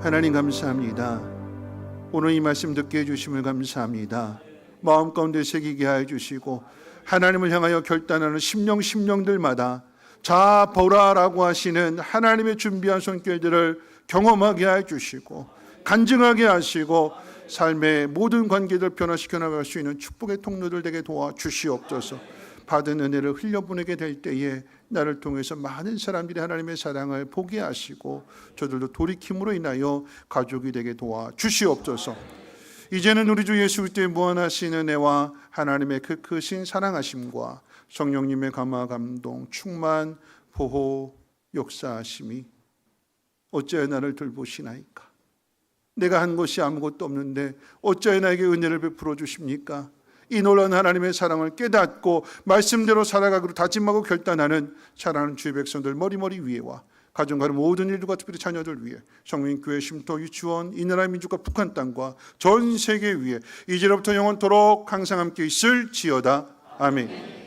하나님 감사합니다. 오늘 이 말씀 듣게 해주심을 감사합니다. 마음 가운데 새기게 해주시고 하나님을 향하여 결단하는 심령들마다 자 보라라고 하시는 하나님의 준비한 손길들을 경험하게 해주시고 간증하게 하시고 삶의 모든 관계들 변화시켜 나갈 수 있는 축복의 통로들 되게 도와주시옵소서. 받은 은혜를 흘려보내게 될 때에 나를 통해서 많은 사람들이 하나님의 사랑을 보게 하시고 저들도 돌이킴으로 인하여 가족이 되게 도와주시옵소서. 이제는 우리 주 예수 그리스도의 무한하신 은혜와 하나님의 그 크신 사랑하심과 성령님의 감화 감동 충만 보호 역사하심이 어찌하여 나를 돌보시나이까. 내가 한 것이 아무것도 없는데 어찌하여 나에게 은혜를 베풀어 주십니까? 이 놀라운 하나님의 사랑을 깨닫고 말씀대로 살아가기로 다짐하고 결단하는 사랑하는 주의 백성들 머리머리 위에와 가정가는 모든 일들과 특별히 자녀들 위해 성민교회 쉼터 유치원 이 나라의 민족과 북한 땅과 전 세계 위에 이제로부터 영원토록 항상 함께 있을지어다. 아멘.